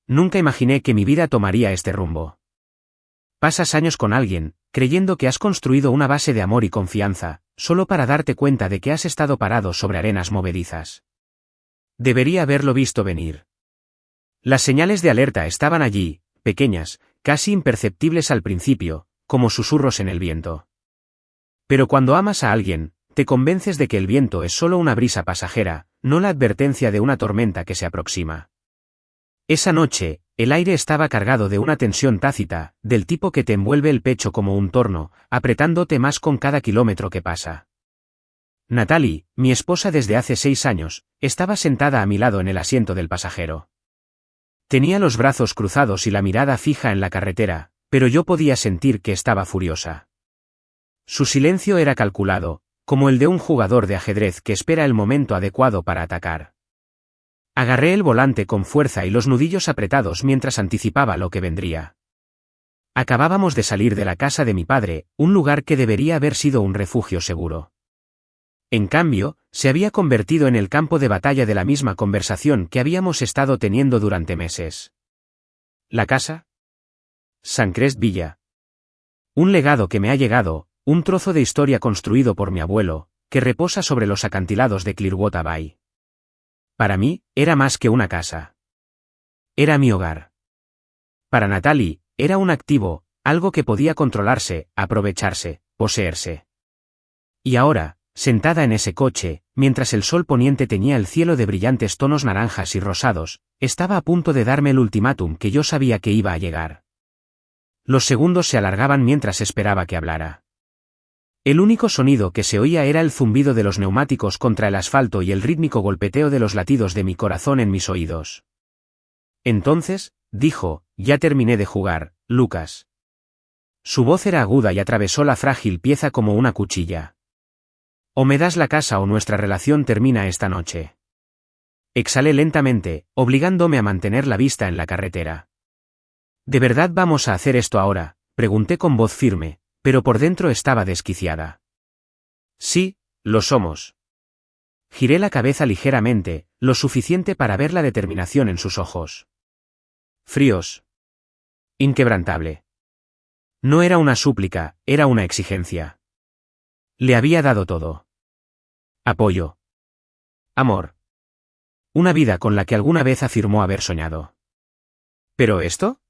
Nunca imaginé que mi vida tomaría este rumbo. Pasas años con alguien, creyendo que has construido una base de amor y confianza, solo para darte cuenta de que has estado parado sobre arenas movedizas. Debería haberlo visto venir. Las señales de alerta estaban allí, pequeñas, casi imperceptibles al principio, como susurros en el viento. Pero cuando amas a alguien, te convences de que el viento es solo una brisa pasajera, no la advertencia de una tormenta que se aproxima. Esa noche, el aire estaba cargado de una tensión tácita, del tipo que te envuelve el pecho como un torno, apretándote más con cada kilómetro que pasa. Natalie, mi esposa desde hace 6 años, estaba sentada a mi lado en el asiento del pasajero. Tenía los brazos cruzados y la mirada fija en la carretera, pero yo podía sentir que estaba furiosa. Su silencio era calculado, como el de un jugador de ajedrez que espera el momento adecuado para atacar. Agarré el volante con fuerza y los nudillos apretados mientras anticipaba lo que vendría. Acabábamos de salir de la casa de mi padre, un lugar que debería haber sido un refugio seguro. En cambio, se había convertido en el campo de batalla de la misma conversación que habíamos estado teniendo durante meses. ¿La casa? Suncrest Villa. Un legado que me ha llegado, un trozo de historia construido por mi abuelo, que reposa sobre los acantilados de Clearwater Bay. Para mí, era más que una casa. Era mi hogar. Para Natalie, era un activo, algo que podía controlarse, aprovecharse, poseerse. Y ahora, sentada en ese coche, mientras el sol poniente teñía el cielo de brillantes tonos naranjas y rosados, estaba a punto de darme el ultimátum que yo sabía que iba a llegar. Los segundos se alargaban mientras esperaba que hablara. El único sonido que se oía era el zumbido de los neumáticos contra el asfalto y el rítmico golpeteo de los latidos de mi corazón en mis oídos. Entonces, dijo, ya terminé de jugar, Lucas. Su voz era aguda y atravesó la frágil pieza como una cuchilla. O me das la casa o nuestra relación termina esta noche. Exhalé lentamente, obligándome a mantener la vista en la carretera. ¿De verdad vamos a hacer esto ahora?, pregunté con voz firme, pero por dentro estaba desquiciada. Sí, lo somos. Giré la cabeza ligeramente, lo suficiente para ver la determinación en sus ojos. Fríos. Inquebrantable. No era una súplica, era una exigencia. Le había dado todo. Apoyo. Amor. Una vida con la que alguna vez afirmó haber soñado. ¿Pero esto?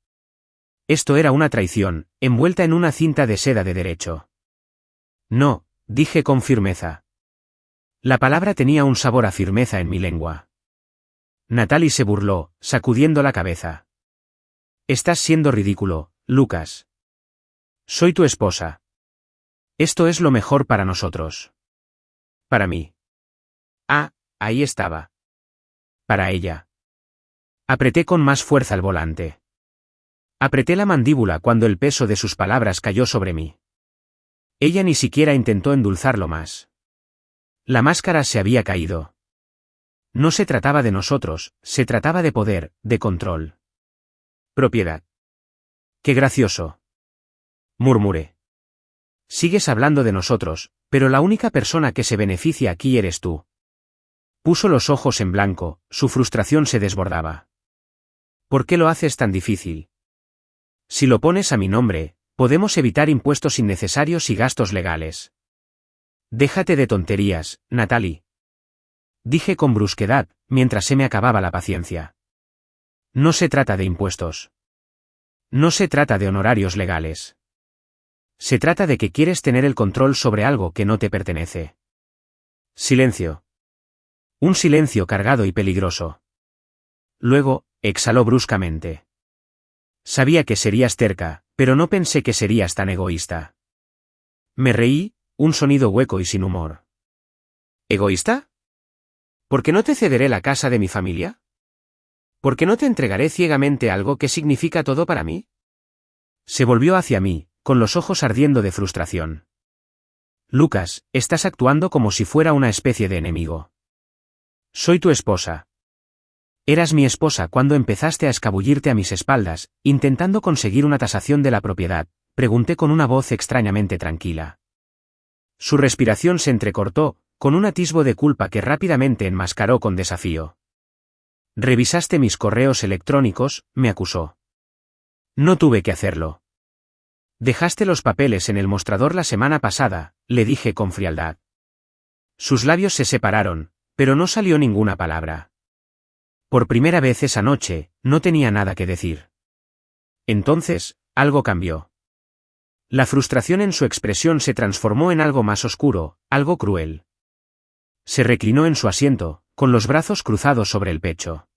Esto era una traición, envuelta en una cinta de seda de derecho. No, dije con firmeza. La palabra tenía un sabor a firmeza en mi lengua. Natalie se burló, sacudiendo la cabeza. Estás siendo ridículo, Lucas. Soy tu esposa. Esto es lo mejor para nosotros. Para mí. Ah, ahí estaba. Para ella. Apreté con más fuerza el volante. Apreté la mandíbula cuando el peso de sus palabras cayó sobre mí. Ella ni siquiera intentó endulzarlo más. La máscara se había caído. No se trataba de nosotros, se trataba de poder, de control. Propiedad. ¡Qué gracioso!, murmuré. Sigues hablando de nosotros, pero la única persona que se beneficia aquí eres tú. Puso los ojos en blanco, su frustración se desbordaba. ¿Por qué lo haces tan difícil? Si lo pones a mi nombre, podemos evitar impuestos innecesarios y gastos legales. Déjate de tonterías, Natalie. Dije con brusquedad, mientras se me acababa la paciencia. No se trata de impuestos. No se trata de honorarios legales. Se trata de que quieres tener el control sobre algo que no te pertenece. Silencio. Un silencio cargado y peligroso. Luego, exhaló bruscamente. Sabía que serías terca, pero no pensé que serías tan egoísta. Me reí, un sonido hueco y sin humor. ¿Egoísta? ¿Por qué no te cederé la casa de mi familia? ¿Por qué no te entregaré ciegamente algo que significa todo para mí? Se volvió hacia mí, con los ojos ardiendo de frustración. Lucas, estás actuando como si fuera una especie de enemigo. Soy tu esposa. Eras mi esposa cuando empezaste a escabullirte a mis espaldas, intentando conseguir una tasación de la propiedad, pregunté con una voz extrañamente tranquila. Su respiración se entrecortó, con un atisbo de culpa que rápidamente enmascaró con desafío. Revisaste mis correos electrónicos, me acusó. No tuve que hacerlo. Dejaste los papeles en el mostrador la semana pasada, le dije con frialdad. Sus labios se separaron, pero no salió ninguna palabra. Por primera vez esa noche, no tenía nada que decir. Entonces, algo cambió. La frustración en su expresión se transformó en algo más oscuro, algo cruel. Se reclinó en su asiento, con los brazos cruzados sobre el pecho.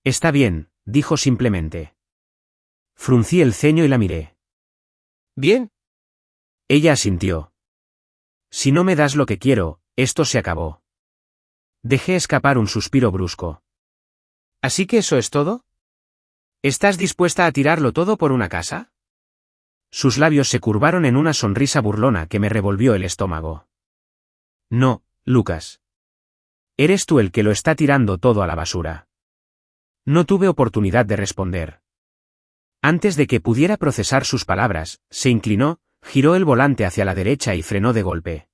Está bien, dijo simplemente. Fruncí el ceño y la miré. ¿Bien? Ella asintió. Si no me das lo que quiero, esto se acabó. Dejé escapar un suspiro brusco. ¿Así que eso es todo? ¿Estás dispuesta a tirarlo todo por una casa? Sus labios se curvaron en una sonrisa burlona que me revolvió el estómago. No, Lucas. Eres tú el que lo está tirando todo a la basura. No tuve oportunidad de responder. Antes de que pudiera procesar sus palabras, se inclinó, giró el volante hacia la derecha y frenó de golpe.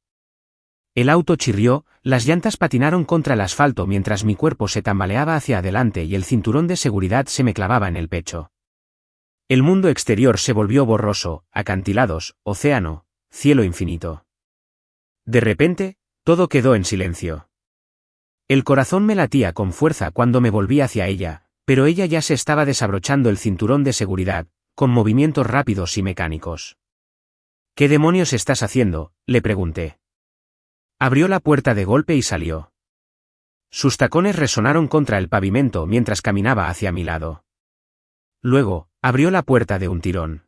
El auto chirrió, las llantas patinaron contra el asfalto mientras mi cuerpo se tambaleaba hacia adelante y el cinturón de seguridad se me clavaba en el pecho. El mundo exterior se volvió borroso, acantilados, océano, cielo infinito. De repente, todo quedó en silencio. El corazón me latía con fuerza cuando me volví hacia ella, pero ella ya se estaba desabrochando el cinturón de seguridad, con movimientos rápidos y mecánicos. ¿Qué demonios estás haciendo?, le pregunté. Abrió la puerta de golpe y salió. Sus tacones resonaron contra el pavimento mientras caminaba hacia mi lado. Luego, abrió la puerta de un tirón.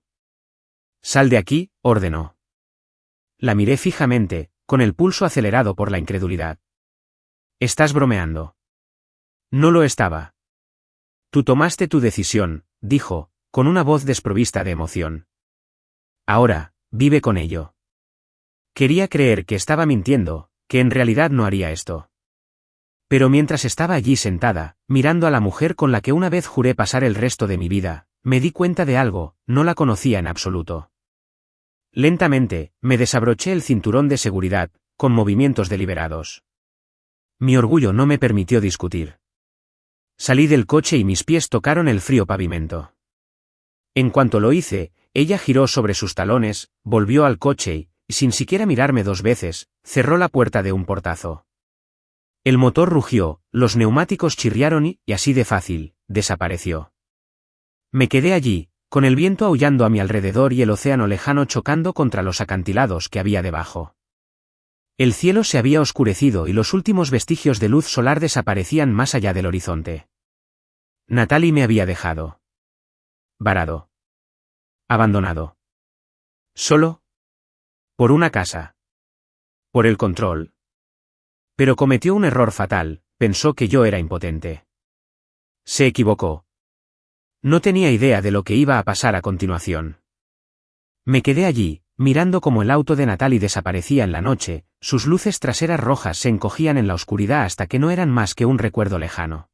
Sal de aquí, ordenó. La miré fijamente, con el pulso acelerado por la incredulidad. ¿Estás bromeando? No lo estaba. Tú tomaste tu decisión, dijo, con una voz desprovista de emoción. Ahora, vive con ello. Quería creer que estaba mintiendo, que en realidad no haría esto. Pero mientras estaba allí sentada, mirando a la mujer con la que una vez juré pasar el resto de mi vida, me di cuenta de algo, no la conocía en absoluto. Lentamente, me desabroché el cinturón de seguridad, con movimientos deliberados. Mi orgullo no me permitió discutir. Salí del coche y mis pies tocaron el frío pavimento. En cuanto lo hice, ella giró sobre sus talones, volvió al coche y, sin siquiera mirarme dos veces, cerró la puerta de un portazo. El motor rugió, los neumáticos chirriaron y, así de fácil, desapareció. Me quedé allí, con el viento aullando a mi alrededor y el océano lejano chocando contra los acantilados que había debajo. El cielo se había oscurecido y los últimos vestigios de luz solar desaparecían más allá del horizonte. Natalie me había dejado. Varado. Abandonado. Solo. Por una casa. Por el control. Pero cometió un error fatal, pensó que yo era impotente. Se equivocó. No tenía idea de lo que iba a pasar a continuación. Me quedé allí, mirando cómo el auto de Natalie desaparecía en la noche, sus luces traseras rojas se encogían en la oscuridad hasta que no eran más que un recuerdo lejano.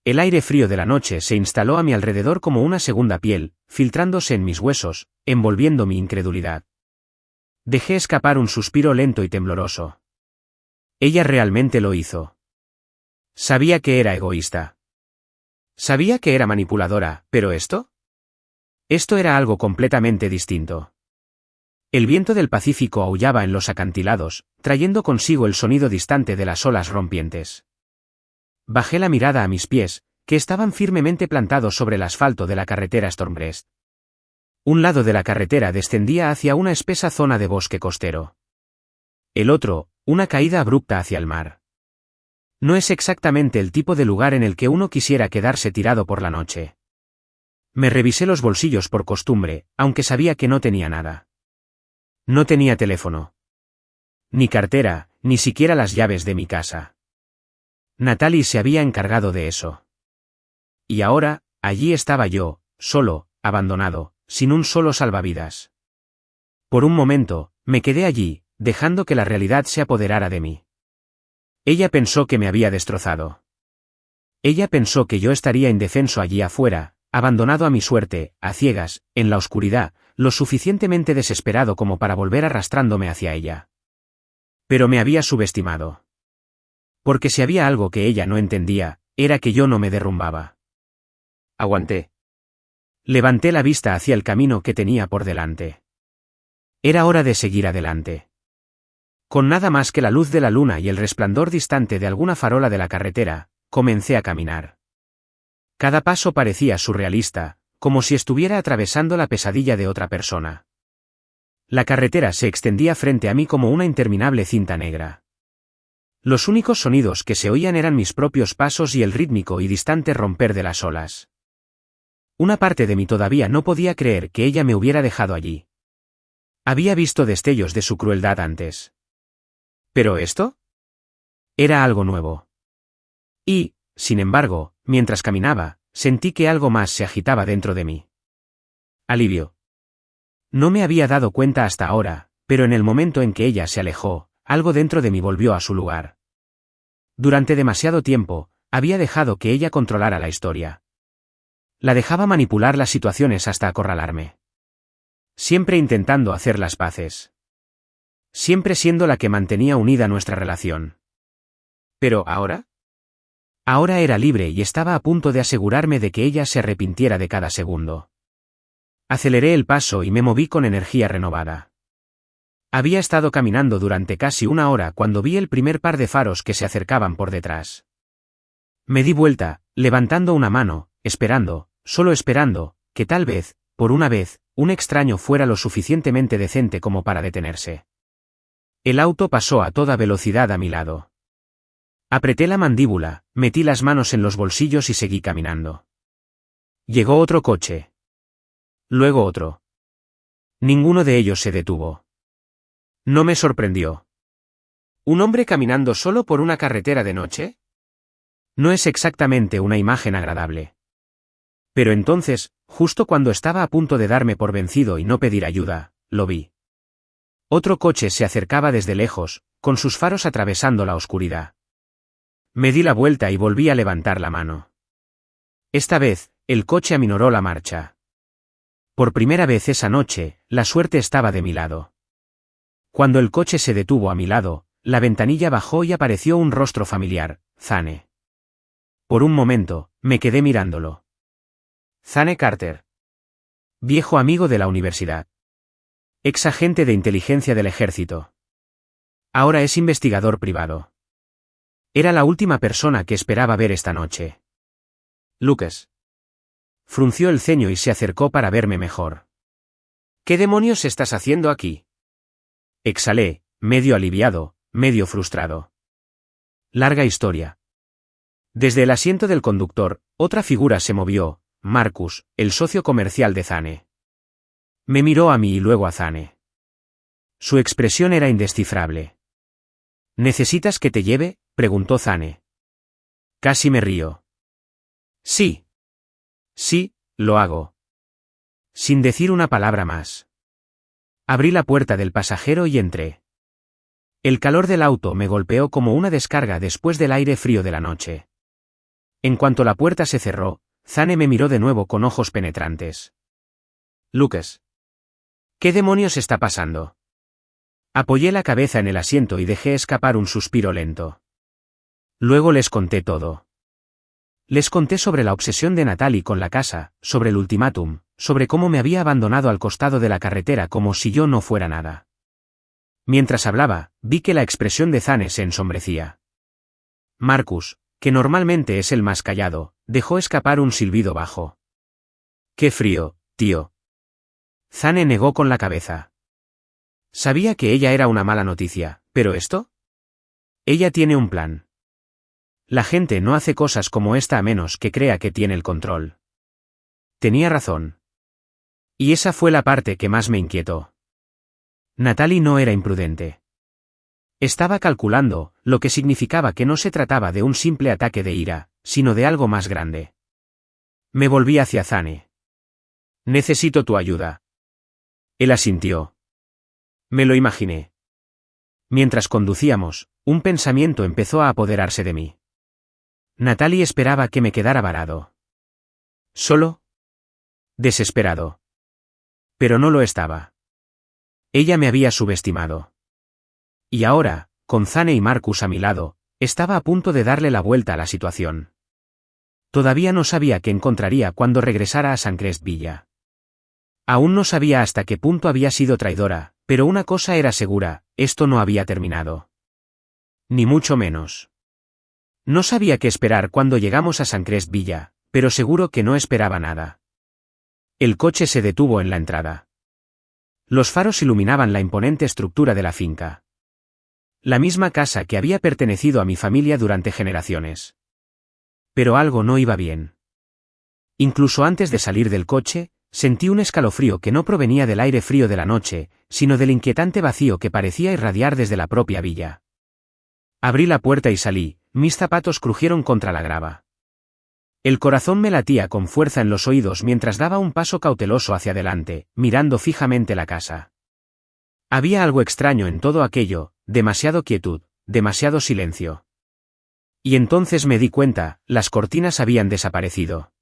El aire frío de la noche se instaló a mi alrededor como una segunda piel, filtrándose en mis huesos, envolviendo mi incredulidad. Dejé escapar un suspiro lento y tembloroso. Ella realmente lo hizo. Sabía que era egoísta. Sabía que era manipuladora, pero ¿esto? Esto era algo completamente distinto. El viento del Pacífico aullaba en los acantilados, trayendo consigo el sonido distante de las olas rompientes. Bajé la mirada a mis pies, que estaban firmemente plantados sobre el asfalto de la carretera Stormbreast. Un lado de la carretera descendía hacia una espesa zona de bosque costero. El otro, una caída abrupta hacia el mar. No es exactamente el tipo de lugar en el que uno quisiera quedarse tirado por la noche. Me revisé los bolsillos por costumbre, aunque sabía que no tenía nada. No tenía teléfono. Ni cartera, ni siquiera las llaves de mi casa. Natalie se había encargado de eso. Y ahora, allí estaba yo, solo, abandonado, sin un solo salvavidas. Por un momento, me quedé allí, dejando que la realidad se apoderara de mí. Ella pensó que me había destrozado. Ella pensó que yo estaría indefenso allí afuera, abandonado a mi suerte, a ciegas, en la oscuridad, lo suficientemente desesperado como para volver arrastrándome hacia ella. Pero me había subestimado. Porque si había algo que ella no entendía, era que yo no me derrumbaba. Aguanté. Levanté la vista hacia el camino que tenía por delante. Era hora de seguir adelante. Con nada más que la luz de la luna y el resplandor distante de alguna farola de la carretera, comencé a caminar. Cada paso parecía surrealista, como si estuviera atravesando la pesadilla de otra persona. La carretera se extendía frente a mí como una interminable cinta negra. Los únicos sonidos que se oían eran mis propios pasos y el rítmico y distante romper de las olas. Una parte de mí todavía no podía creer que ella me hubiera dejado allí. Había visto destellos de su crueldad antes. ¿Pero esto? Era algo nuevo. Y, sin embargo, mientras caminaba, sentí que algo más se agitaba dentro de mí. Alivio. No me había dado cuenta hasta ahora, pero en el momento en que ella se alejó, algo dentro de mí volvió a su lugar. Durante demasiado tiempo, había dejado que ella controlara la historia. La dejaba manipular las situaciones hasta acorralarme. Siempre intentando hacer las paces. Siempre siendo la que mantenía unida nuestra relación. Pero ¿ahora? Ahora era libre y estaba a punto de asegurarme de que ella se arrepintiera de cada segundo. Aceleré el paso y me moví con energía renovada. Había estado caminando durante casi una hora cuando vi el primer par de faros que se acercaban por detrás. Me di vuelta, levantando una mano, esperando, solo esperando, que tal vez, por una vez, un extraño fuera lo suficientemente decente como para detenerse. El auto pasó a toda velocidad a mi lado. Apreté la mandíbula, metí las manos en los bolsillos y seguí caminando. Llegó otro coche. Luego otro. Ninguno de ellos se detuvo. No me sorprendió. ¿Un hombre caminando solo por una carretera de noche? No es exactamente una imagen agradable. Pero entonces, justo cuando estaba a punto de darme por vencido y no pedir ayuda, lo vi. Otro coche se acercaba desde lejos, con sus faros atravesando la oscuridad. Me di la vuelta y volví a levantar la mano. Esta vez, el coche aminoró la marcha. Por primera vez esa noche, la suerte estaba de mi lado. Cuando el coche se detuvo a mi lado, la ventanilla bajó y apareció un rostro familiar, Zane. Por un momento, me quedé mirándolo. Zane Carter. Viejo amigo de la universidad. Ex agente de inteligencia del ejército. Ahora es investigador privado. Era la última persona que esperaba ver esta noche. Lucas. Frunció el ceño y se acercó para verme mejor. ¿Qué demonios estás haciendo aquí? Exhalé, medio aliviado, medio frustrado. Larga historia. Desde el asiento del conductor, otra figura se movió, Marcus, el socio comercial de Zane. Me miró a mí y luego a Zane. Su expresión era indescifrable. ¿Necesitas que te lleve?, preguntó Zane. Casi me río. Sí. Sí, lo hago. Sin decir una palabra más. Abrí la puerta del pasajero y entré. El calor del auto me golpeó como una descarga después del aire frío de la noche. En cuanto la puerta se cerró, Zane me miró de nuevo con ojos penetrantes. Lucas. ¿Qué demonios está pasando? Apoyé la cabeza en el asiento y dejé escapar un suspiro lento. Luego les conté todo. Les conté sobre la obsesión de Natalie con la casa, sobre el ultimátum, sobre cómo me había abandonado al costado de la carretera como si yo no fuera nada. Mientras hablaba, vi que la expresión de Zane se ensombrecía. Marcus, que normalmente es el más callado, dejó escapar un silbido bajo. «Qué frío, tío». Zane negó con la cabeza. Sabía que ella era una mala noticia, ¿pero esto? Ella tiene un plan. La gente no hace cosas como esta a menos que crea que tiene el control. Tenía razón. Y esa fue la parte que más me inquietó. Natalie no era imprudente. Estaba calculando, lo que significaba que no se trataba de un simple ataque de ira, sino de algo más grande. Me volví hacia Zane. Necesito tu ayuda. Él asintió. Me lo imaginé. Mientras conducíamos, un pensamiento empezó a apoderarse de mí. Natalie esperaba que me quedara varado. ¿Solo? Desesperado. Pero no lo estaba. Ella me había subestimado. Y ahora, con Zane y Marcus a mi lado, estaba a punto de darle la vuelta a la situación. Todavía no sabía qué encontraría cuando regresara a Suncrest Villa. Aún no sabía hasta qué punto había sido traidora, pero una cosa era segura, esto no había terminado. Ni mucho menos. No sabía qué esperar cuando llegamos a Suncrest Villa, pero seguro que no esperaba nada. El coche se detuvo en la entrada. Los faros iluminaban la imponente estructura de la finca. La misma casa que había pertenecido a mi familia durante generaciones. Pero algo no iba bien. Incluso antes de salir del coche, sentí un escalofrío que no provenía del aire frío de la noche, sino del inquietante vacío que parecía irradiar desde la propia villa. Abrí la puerta y salí, mis zapatos crujieron contra la grava. El corazón me latía con fuerza en los oídos mientras daba un paso cauteloso hacia adelante, mirando fijamente la casa. Había algo extraño en todo aquello, demasiado quietud, demasiado silencio. Y entonces me di cuenta, las cortinas habían desaparecido.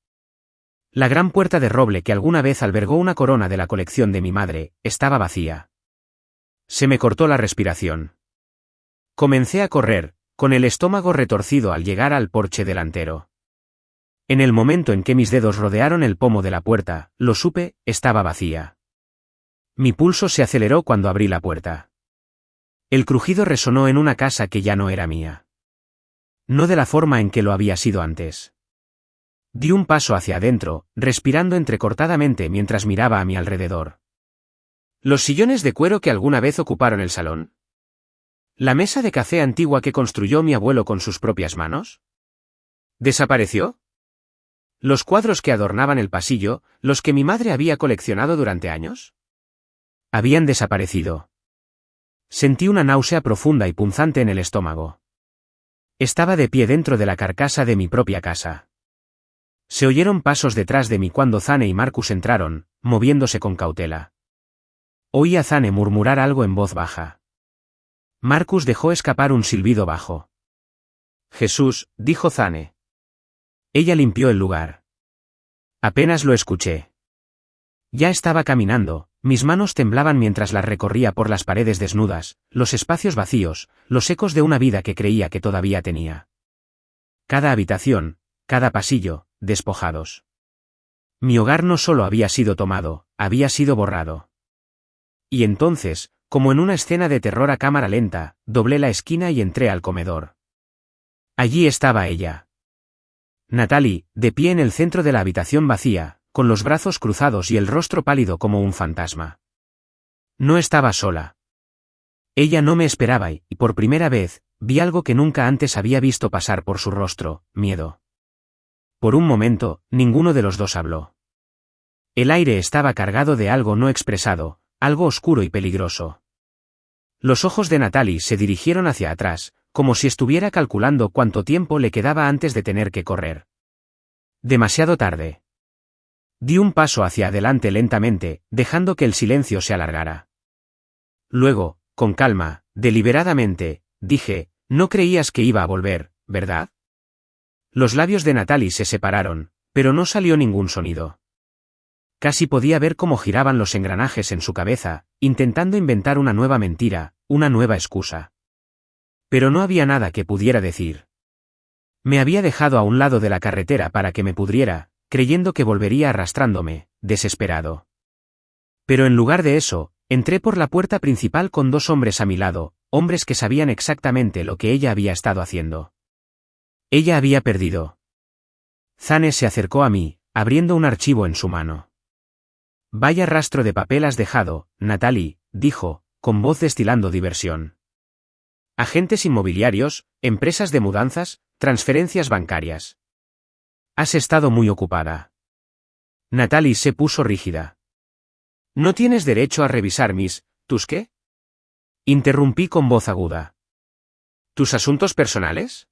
La gran puerta de roble que alguna vez albergó una corona de la colección de mi madre, estaba vacía. Se me cortó la respiración. Comencé a correr, con el estómago retorcido al llegar al porche delantero. En el momento en que mis dedos rodearon el pomo de la puerta, lo supe, estaba vacía. Mi pulso se aceleró cuando abrí la puerta. El crujido resonó en una casa que ya no era mía. No de la forma en que lo había sido antes. Di un paso hacia adentro, respirando entrecortadamente mientras miraba a mi alrededor. ¿Los sillones de cuero que alguna vez ocuparon el salón? ¿La mesa de café antigua que construyó mi abuelo con sus propias manos? ¿Desapareció? ¿Los cuadros que adornaban el pasillo, los que mi madre había coleccionado durante años? Habían desaparecido. Sentí una náusea profunda y punzante en el estómago. Estaba de pie dentro de la carcasa de mi propia casa. Se oyeron pasos detrás de mí cuando Zane y Marcus entraron, moviéndose con cautela. Oí a Zane murmurar algo en voz baja. Marcus dejó escapar un silbido bajo. Jesús, dijo Zane. Ella limpió el lugar. Apenas lo escuché. Ya estaba caminando, mis manos temblaban mientras las recorría por las paredes desnudas, los espacios vacíos, los ecos de una vida que creía que todavía tenía. Cada habitación, cada pasillo, despojados. Mi hogar no solo había sido tomado, había sido borrado. Y entonces, como en una escena de terror a cámara lenta, doblé la esquina y entré al comedor. Allí estaba ella. Natalie, de pie en el centro de la habitación vacía, con los brazos cruzados y el rostro pálido como un fantasma. No estaba sola. Ella no me esperaba y, por primera vez, vi algo que nunca antes había visto pasar por su rostro, miedo. Por un momento, ninguno de los dos habló. El aire estaba cargado de algo no expresado, algo oscuro y peligroso. Los ojos de Natalie se dirigieron hacia atrás, como si estuviera calculando cuánto tiempo le quedaba antes de tener que correr. Demasiado tarde. Di un paso hacia adelante lentamente, dejando que el silencio se alargara. Luego, con calma, deliberadamente, dije, no creías que iba a volver, ¿verdad? Los labios de Natalie se separaron, pero no salió ningún sonido. Casi podía ver cómo giraban los engranajes en su cabeza, intentando inventar una nueva mentira, una nueva excusa. Pero no había nada que pudiera decir. Me había dejado a un lado de la carretera para que me pudriera, creyendo que volvería arrastrándome, desesperado. Pero en lugar de eso, entré por la puerta principal con dos hombres a mi lado, hombres que sabían exactamente lo que ella había estado haciendo. Ella había perdido. Zane se acercó a mí, abriendo un archivo en su mano. Vaya rastro de papel has dejado, Natalie, dijo, con voz destilando diversión. Agentes inmobiliarios, empresas de mudanzas, transferencias bancarias. Has estado muy ocupada. Natalie se puso rígida. ¿No tienes derecho a revisar tus qué? Interrumpí con voz aguda. ¿Tus asuntos personales?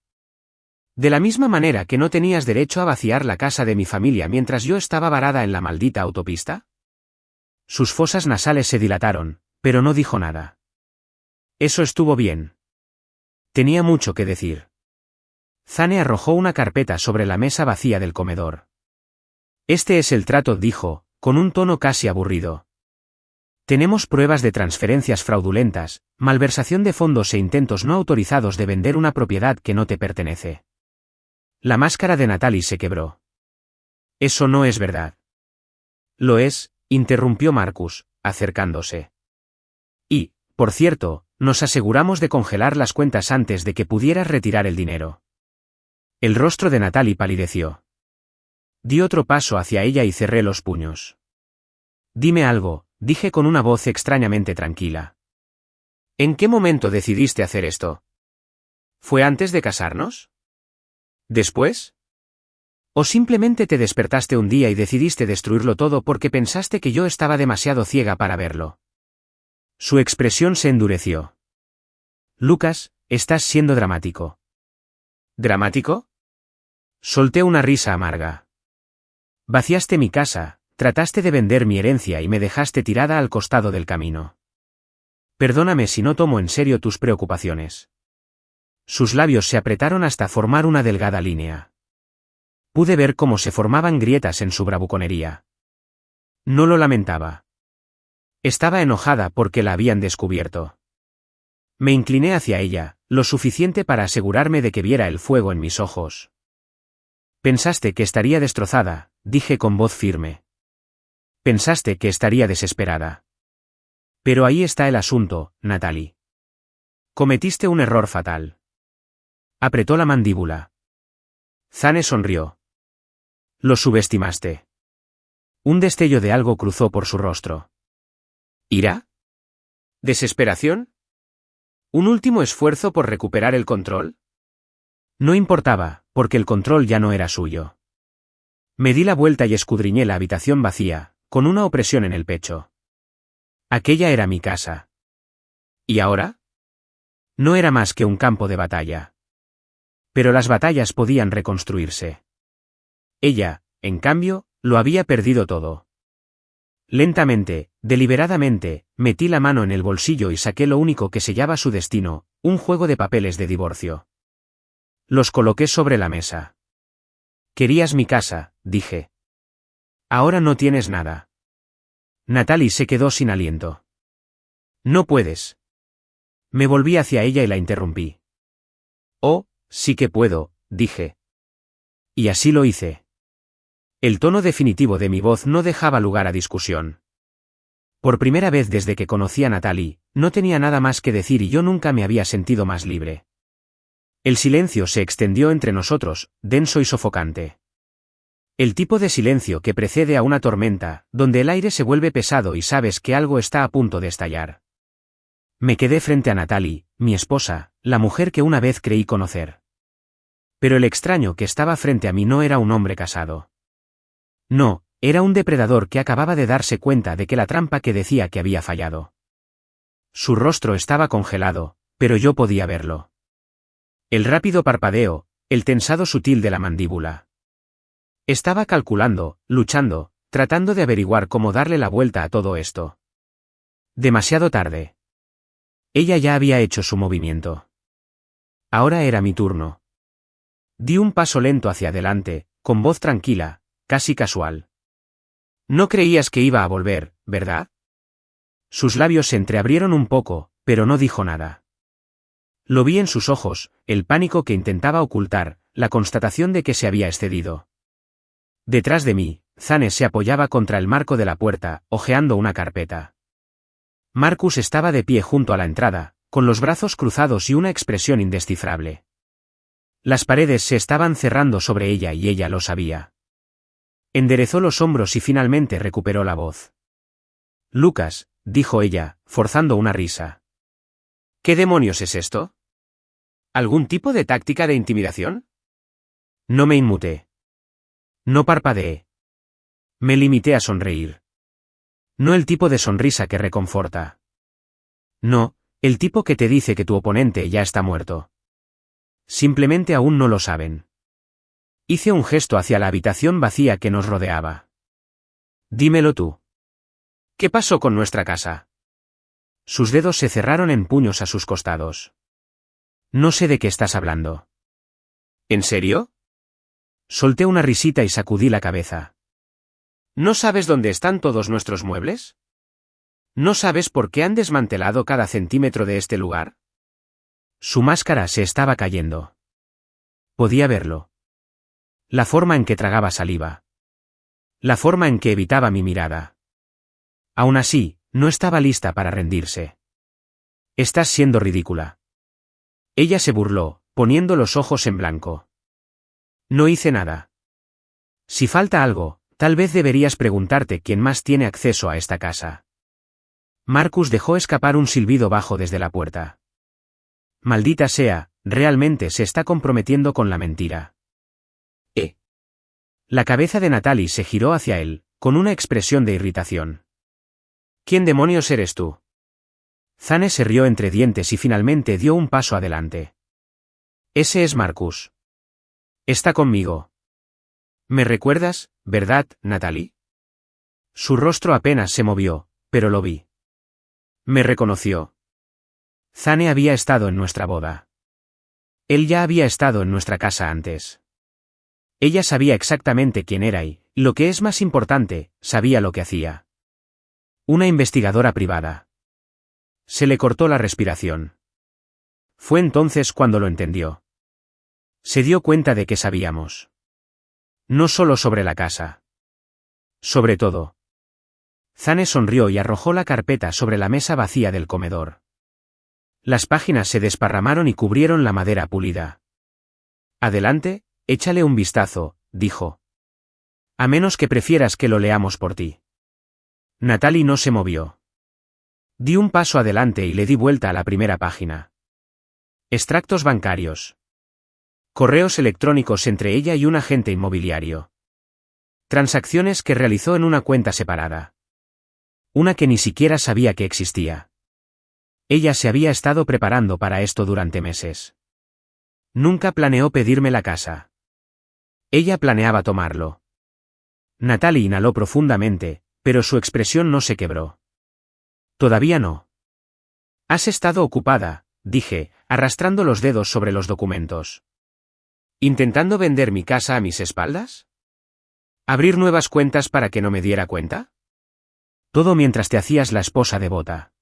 De la misma manera que no tenías derecho a vaciar la casa de mi familia mientras yo estaba varada en la maldita autopista. Sus fosas nasales se dilataron, pero no dijo nada. Eso estuvo bien. Tenía mucho que decir. Zane arrojó una carpeta sobre la mesa vacía del comedor. Este es el trato, dijo, con un tono casi aburrido. Tenemos pruebas de transferencias fraudulentas, malversación de fondos e intentos no autorizados de vender una propiedad que no te pertenece. La máscara de Natalie se quebró. Eso no es verdad. Lo es, interrumpió Marcus, acercándose. Y, por cierto, nos aseguramos de congelar las cuentas antes de que pudieras retirar el dinero. El rostro de Natalie palideció. Di otro paso hacia ella y cerré los puños. Dime algo, dije con una voz extrañamente tranquila. ¿En qué momento decidiste hacer esto? ¿Fue antes de casarnos? ¿Después? ¿O simplemente te despertaste un día y decidiste destruirlo todo porque pensaste que yo estaba demasiado ciega para verlo? Su expresión se endureció. Lucas, estás siendo dramático. ¿Dramático? Solté una risa amarga. Vaciaste mi casa, trataste de vender mi herencia y me dejaste tirada al costado del camino. Perdóname si no tomo en serio tus preocupaciones. Sus labios se apretaron hasta formar una delgada línea. Pude ver cómo se formaban grietas en su bravuconería. No lo lamentaba. Estaba enojada porque la habían descubierto. Me incliné hacia ella, lo suficiente para asegurarme de que viera el fuego en mis ojos. Pensaste que estaría destrozada, dije con voz firme. Pensaste que estaría desesperada. Pero ahí está el asunto, Natalie. Cometiste un error fatal. Apretó la mandíbula. Zane sonrió. Lo subestimaste. Un destello de algo cruzó por su rostro. ¿Ira? ¿Desesperación? ¿Un último esfuerzo por recuperar el control? No importaba, porque el control ya no era suyo. Me di la vuelta y escudriñé la habitación vacía, con una opresión en el pecho. Aquella era mi casa. ¿Y ahora? No era más que un campo de batalla. Pero las batallas podían reconstruirse. Ella, en cambio, lo había perdido todo. Lentamente, deliberadamente, metí la mano en el bolsillo y saqué lo único que sellaba su destino, un juego de papeles de divorcio. Los coloqué sobre la mesa. Querías mi casa, dije. Ahora no tienes nada. Natalie se quedó sin aliento. No puedes. Me volví hacia ella y la interrumpí. Oh, sí que puedo, dije. Y así lo hice. El tono definitivo de mi voz no dejaba lugar a discusión. Por primera vez desde que conocí a Natalie, no tenía nada más que decir y yo nunca me había sentido más libre. El silencio se extendió entre nosotros, denso y sofocante. El tipo de silencio que precede a una tormenta, donde el aire se vuelve pesado y sabes que algo está a punto de estallar. Me quedé frente a Natalie, mi esposa, la mujer que una vez creí conocer. Pero el extraño que estaba frente a mí no era un hombre casado. No, era un depredador que acababa de darse cuenta de que la trampa que decía que había fallado. Su rostro estaba congelado, pero yo podía verlo. El rápido parpadeo, el tensado sutil de la mandíbula. Estaba calculando, luchando, tratando de averiguar cómo darle la vuelta a todo esto. Demasiado tarde. Ella ya había hecho su movimiento. Ahora era mi turno. Di un paso lento hacia adelante, con voz tranquila, casi casual. No creías que iba a volver, ¿verdad? Sus labios se entreabrieron un poco, pero no dijo nada. Lo vi en sus ojos, el pánico que intentaba ocultar, la constatación de que se había excedido. Detrás de mí, Zane se apoyaba contra el marco de la puerta, hojeando una carpeta. Marcus estaba de pie junto a la entrada, con los brazos cruzados y una expresión indescifrable. Las paredes se estaban cerrando sobre ella y ella lo sabía. Enderezó los hombros y finalmente recuperó la voz. Lucas, dijo ella, forzando una risa. ¿Qué demonios es esto? ¿Algún tipo de táctica de intimidación? No me inmuté. No parpadeé. Me limité a sonreír. No el tipo de sonrisa que reconforta. No, el tipo que te dice que tu oponente ya está muerto. Simplemente aún no lo saben. Hice un gesto hacia la habitación vacía que nos rodeaba. Dímelo tú. ¿Qué pasó con nuestra casa? Sus dedos se cerraron en puños a sus costados. No sé de qué estás hablando. ¿En serio? Solté una risita y sacudí la cabeza. ¿No sabes dónde están todos nuestros muebles? ¿No sabes por qué han desmantelado cada centímetro de este lugar? Su máscara se estaba cayendo. Podía verlo. La forma en que tragaba saliva. La forma en que evitaba mi mirada. Aún así, no estaba lista para rendirse. Estás siendo ridícula. Ella se burló, poniendo los ojos en blanco. No hice nada. Si falta algo, tal vez deberías preguntarte quién más tiene acceso a esta casa. Marcus dejó escapar un silbido bajo desde la puerta. Maldita sea, realmente se está comprometiendo con la mentira. La cabeza de Natalie se giró hacia él, con una expresión de irritación. ¿Quién demonios eres tú? Zane se rió entre dientes y finalmente dio un paso adelante. Ese es Marcus. Está conmigo. ¿Me recuerdas, verdad, Natalie? Su rostro apenas se movió, pero lo vi. Me reconoció. Zane había estado en nuestra boda. Él ya había estado en nuestra casa antes. Ella sabía exactamente quién era y, lo que es más importante, sabía lo que hacía. Una investigadora privada. Se le cortó la respiración. Fue entonces cuando lo entendió. Se dio cuenta de que sabíamos. No solo sobre la casa. Sobre todo. Zane sonrió y arrojó la carpeta sobre la mesa vacía del comedor. Las páginas se desparramaron y cubrieron la madera pulida. Adelante, échale un vistazo, dijo. A menos que prefieras que lo leamos por ti. Natalie no se movió. Di un paso adelante y le di vuelta a la primera página. Extractos bancarios. Correos electrónicos entre ella y un agente inmobiliario. Transacciones que realizó en una cuenta separada. Una que ni siquiera sabía que existía. Ella se había estado preparando para esto durante meses. Nunca planeó pedirme la casa. Ella planeaba tomarlo. Natalie inhaló profundamente, pero su expresión no se quebró. Todavía no. Has estado ocupada, dije, arrastrando los dedos sobre los documentos. ¿Intentando vender mi casa a mis espaldas? ¿Abrir nuevas cuentas para que no me diera cuenta? Todo mientras te hacías la esposa devota.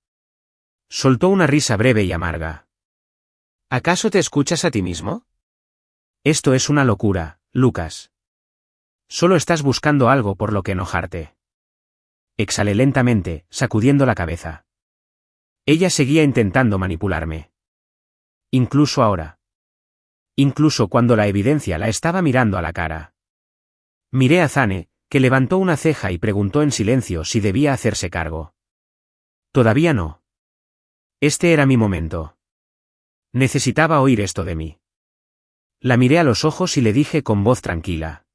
Soltó una risa breve y amarga. ¿Acaso te escuchas a ti mismo? Esto es una locura, Lucas. Solo estás buscando algo por lo que enojarte. Exhalé lentamente, sacudiendo la cabeza. Ella seguía intentando manipularme. Incluso ahora. Incluso cuando la evidencia la estaba mirando a la cara. Miré a Zane, que levantó una ceja y preguntó en silencio si debía hacerse cargo. Todavía no. Este era mi momento. Necesitaba oír esto de mí. La miré a los ojos y le dije con voz tranquila.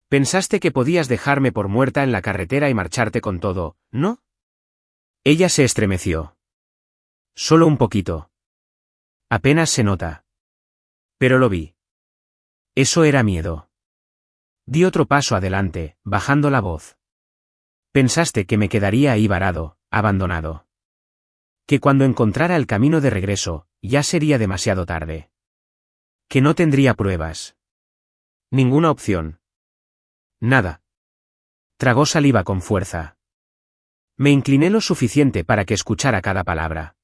Pensaste que podías dejarme por muerta en la carretera y marcharte con todo, ¿no? Ella se estremeció. Solo un poquito. Apenas se nota. Pero lo vi. Eso era miedo. Di otro paso adelante, bajando la voz. Pensaste que me quedaría ahí varado, abandonado. Que cuando encontrara el camino de regreso, ya sería demasiado tarde. Que no tendría pruebas. Ninguna opción. Nada. Tragó saliva con fuerza. Me incliné lo suficiente para que escuchara cada palabra.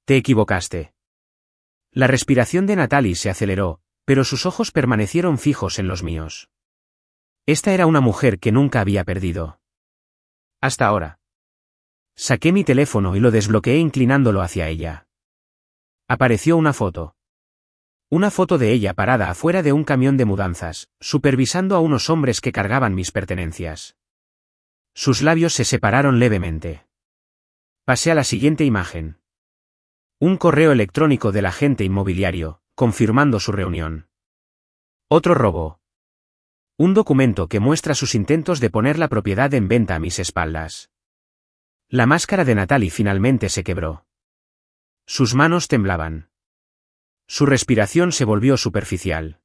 Te equivocaste. La respiración de Natalie se aceleró, pero sus ojos permanecieron fijos en los míos. Esta era una mujer que nunca había perdido. Hasta ahora. Saqué mi teléfono y lo desbloqueé inclinándolo hacia ella. Apareció una foto. Una foto de ella parada afuera de un camión de mudanzas, supervisando a unos hombres que cargaban mis pertenencias. Sus labios se separaron levemente. Pasé a la siguiente imagen. Un correo electrónico del agente inmobiliario, confirmando su reunión. Otro robo. Un documento que muestra sus intentos de poner la propiedad en venta a mis espaldas. La máscara de Natalie finalmente se quebró. Sus manos temblaban. Su respiración se volvió superficial.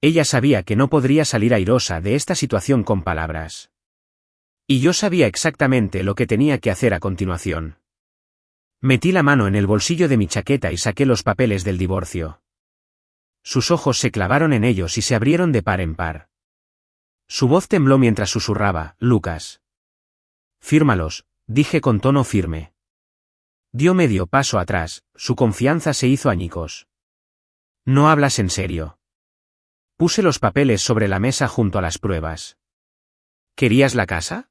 Ella sabía que no podría salir airosa de esta situación con palabras. Y yo sabía exactamente lo que tenía que hacer a continuación. Metí la mano en el bolsillo de mi chaqueta y saqué los papeles del divorcio. Sus ojos se clavaron en ellos y se abrieron de par en par. Su voz tembló mientras susurraba, Lucas. Fírmalos, dije con tono firme. Dio medio paso atrás, su confianza se hizo añicos. ¿No hablas en serio? Puse los papeles sobre la mesa junto a las pruebas. ¿Querías la casa?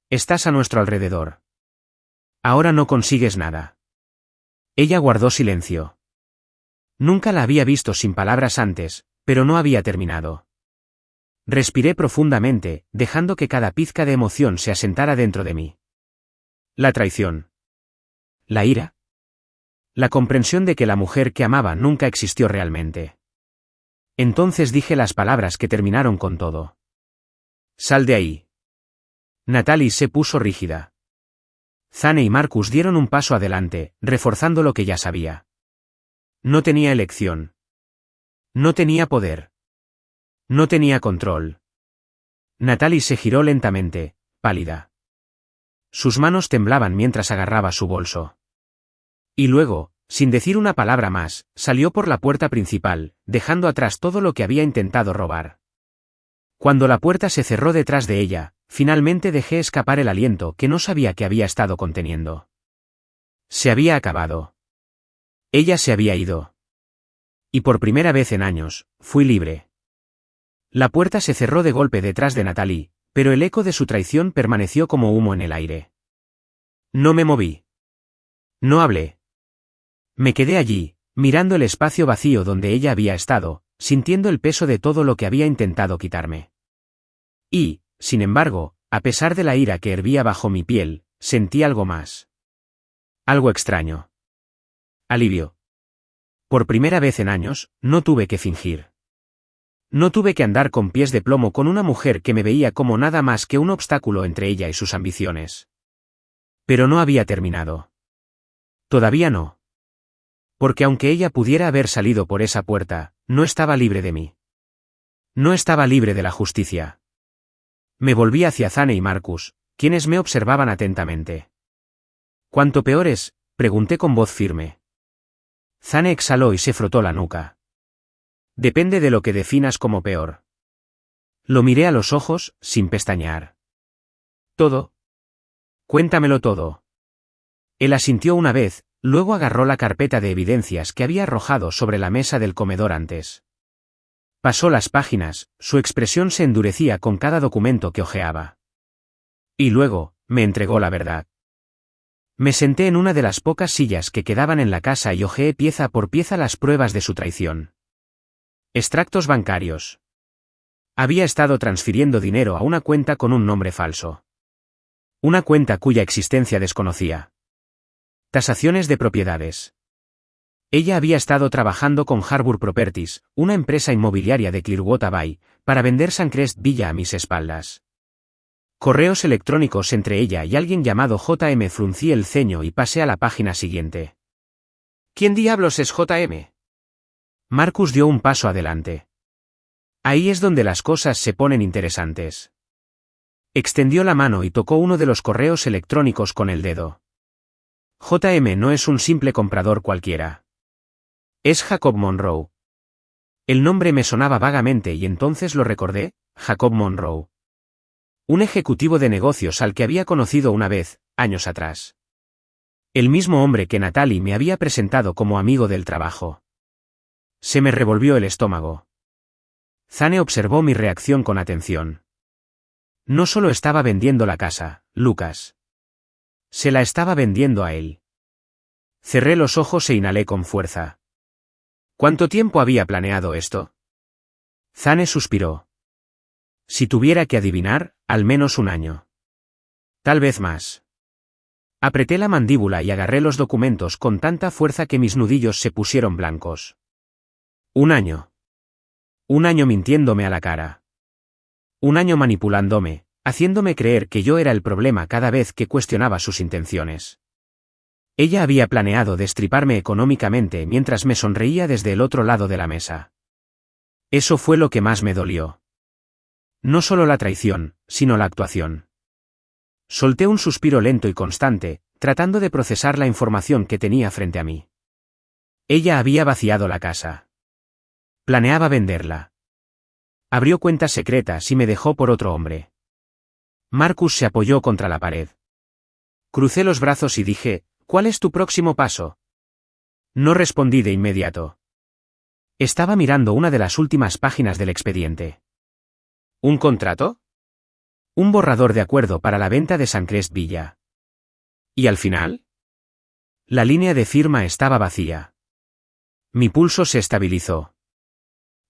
Estás a nuestro alrededor. Ahora no consigues nada. Ella guardó silencio. Nunca la había visto sin palabras antes, pero no había terminado. Respiré profundamente, dejando que cada pizca de emoción se asentara dentro de mí. La traición. La ira. La comprensión de que la mujer que amaba nunca existió realmente. Entonces dije las palabras que terminaron con todo. Sal de ahí. Natalie se puso rígida. Zane y Marcus dieron un paso adelante, reforzando lo que ya sabía. No tenía elección. No tenía poder. No tenía control. Natalie se giró lentamente, pálida. Sus manos temblaban mientras agarraba su bolso. Y luego, sin decir una palabra más, salió por la puerta principal, dejando atrás todo lo que había intentado robar. Cuando la puerta se cerró detrás de ella, finalmente dejé escapar el aliento que no sabía que había estado conteniendo. Se había acabado. Ella se había ido. Y por primera vez en años, fui libre. La puerta se cerró de golpe detrás de Natalie, pero el eco de su traición permaneció como humo en el aire. No me moví. No hablé. Me quedé allí, mirando el espacio vacío donde ella había estado, sintiendo el peso de todo lo que había intentado quitarme. Y, sin embargo, a pesar de la ira que hervía bajo mi piel, sentí algo más. Algo extraño. Alivio. Por primera vez en años, no tuve que fingir. No tuve que andar con pies de plomo con una mujer que me veía como nada más que un obstáculo entre ella y sus ambiciones. Pero no había terminado. Todavía no. Porque aunque ella pudiera haber salido por esa puerta, no estaba libre de mí. No estaba libre de la justicia. Me volví hacia Zane y Marcus, quienes me observaban atentamente. ¿Cuánto peor es?, pregunté con voz firme. Zane exhaló y se frotó la nuca. Depende de lo que definas como peor. Lo miré a los ojos, sin pestañear. ¿Todo? Cuéntamelo todo. Él asintió una vez, luego agarró la carpeta de evidencias que había arrojado sobre la mesa del comedor antes. Pasó las páginas, su expresión se endurecía con cada documento que hojeaba. Y luego, me entregó la verdad. Me senté en una de las pocas sillas que quedaban en la casa y hojeé pieza por pieza las pruebas de su traición. Extractos bancarios. Había estado transfiriendo dinero a una cuenta con un nombre falso. Una cuenta cuya existencia desconocía. Tasaciones de propiedades. Ella había estado trabajando con Harbour Properties, una empresa inmobiliaria de Clearwater Bay, para vender Suncrest Villa a mis espaldas. Correos electrónicos entre ella y alguien llamado JM. Fruncí el ceño y pasé a la página siguiente. ¿Quién diablos es JM? Marcus dio un paso adelante. Ahí es donde las cosas se ponen interesantes. Extendió la mano y tocó uno de los correos electrónicos con el dedo. JM no es un simple comprador cualquiera. Es Jacob Monroe. El nombre me sonaba vagamente y entonces lo recordé, Jacob Monroe. Un ejecutivo de negocios al que había conocido una vez, años atrás. El mismo hombre que Natalie me había presentado como amigo del trabajo. Se me revolvió el estómago. Zane observó mi reacción con atención. No solo estaba vendiendo la casa, Lucas. Se la estaba vendiendo a él. Cerré los ojos e inhalé con fuerza. ¿Cuánto tiempo había planeado esto? Zane suspiró. Si tuviera que adivinar, al menos un año. Tal vez más. Apreté la mandíbula y agarré los documentos con tanta fuerza que mis nudillos se pusieron blancos. Un año. Un año mintiéndome a la cara. Un año manipulándome, haciéndome creer que yo era el problema cada vez que cuestionaba sus intenciones. Ella había planeado destriparme económicamente mientras me sonreía desde el otro lado de la mesa. Eso fue lo que más me dolió. No solo la traición, sino la actuación. Solté un suspiro lento y constante, tratando de procesar la información que tenía frente a mí. Ella había vaciado la casa. Planeaba venderla. Abrió cuentas secretas y me dejó por otro hombre. Marcus se apoyó contra la pared. Crucé los brazos y dije, ¿cuál es tu próximo paso? No respondí de inmediato. Estaba mirando una de las últimas páginas del expediente. ¿Un contrato? Un borrador de acuerdo para la venta de Suncrest Villa. ¿Y al final? La línea de firma estaba vacía. Mi pulso se estabilizó.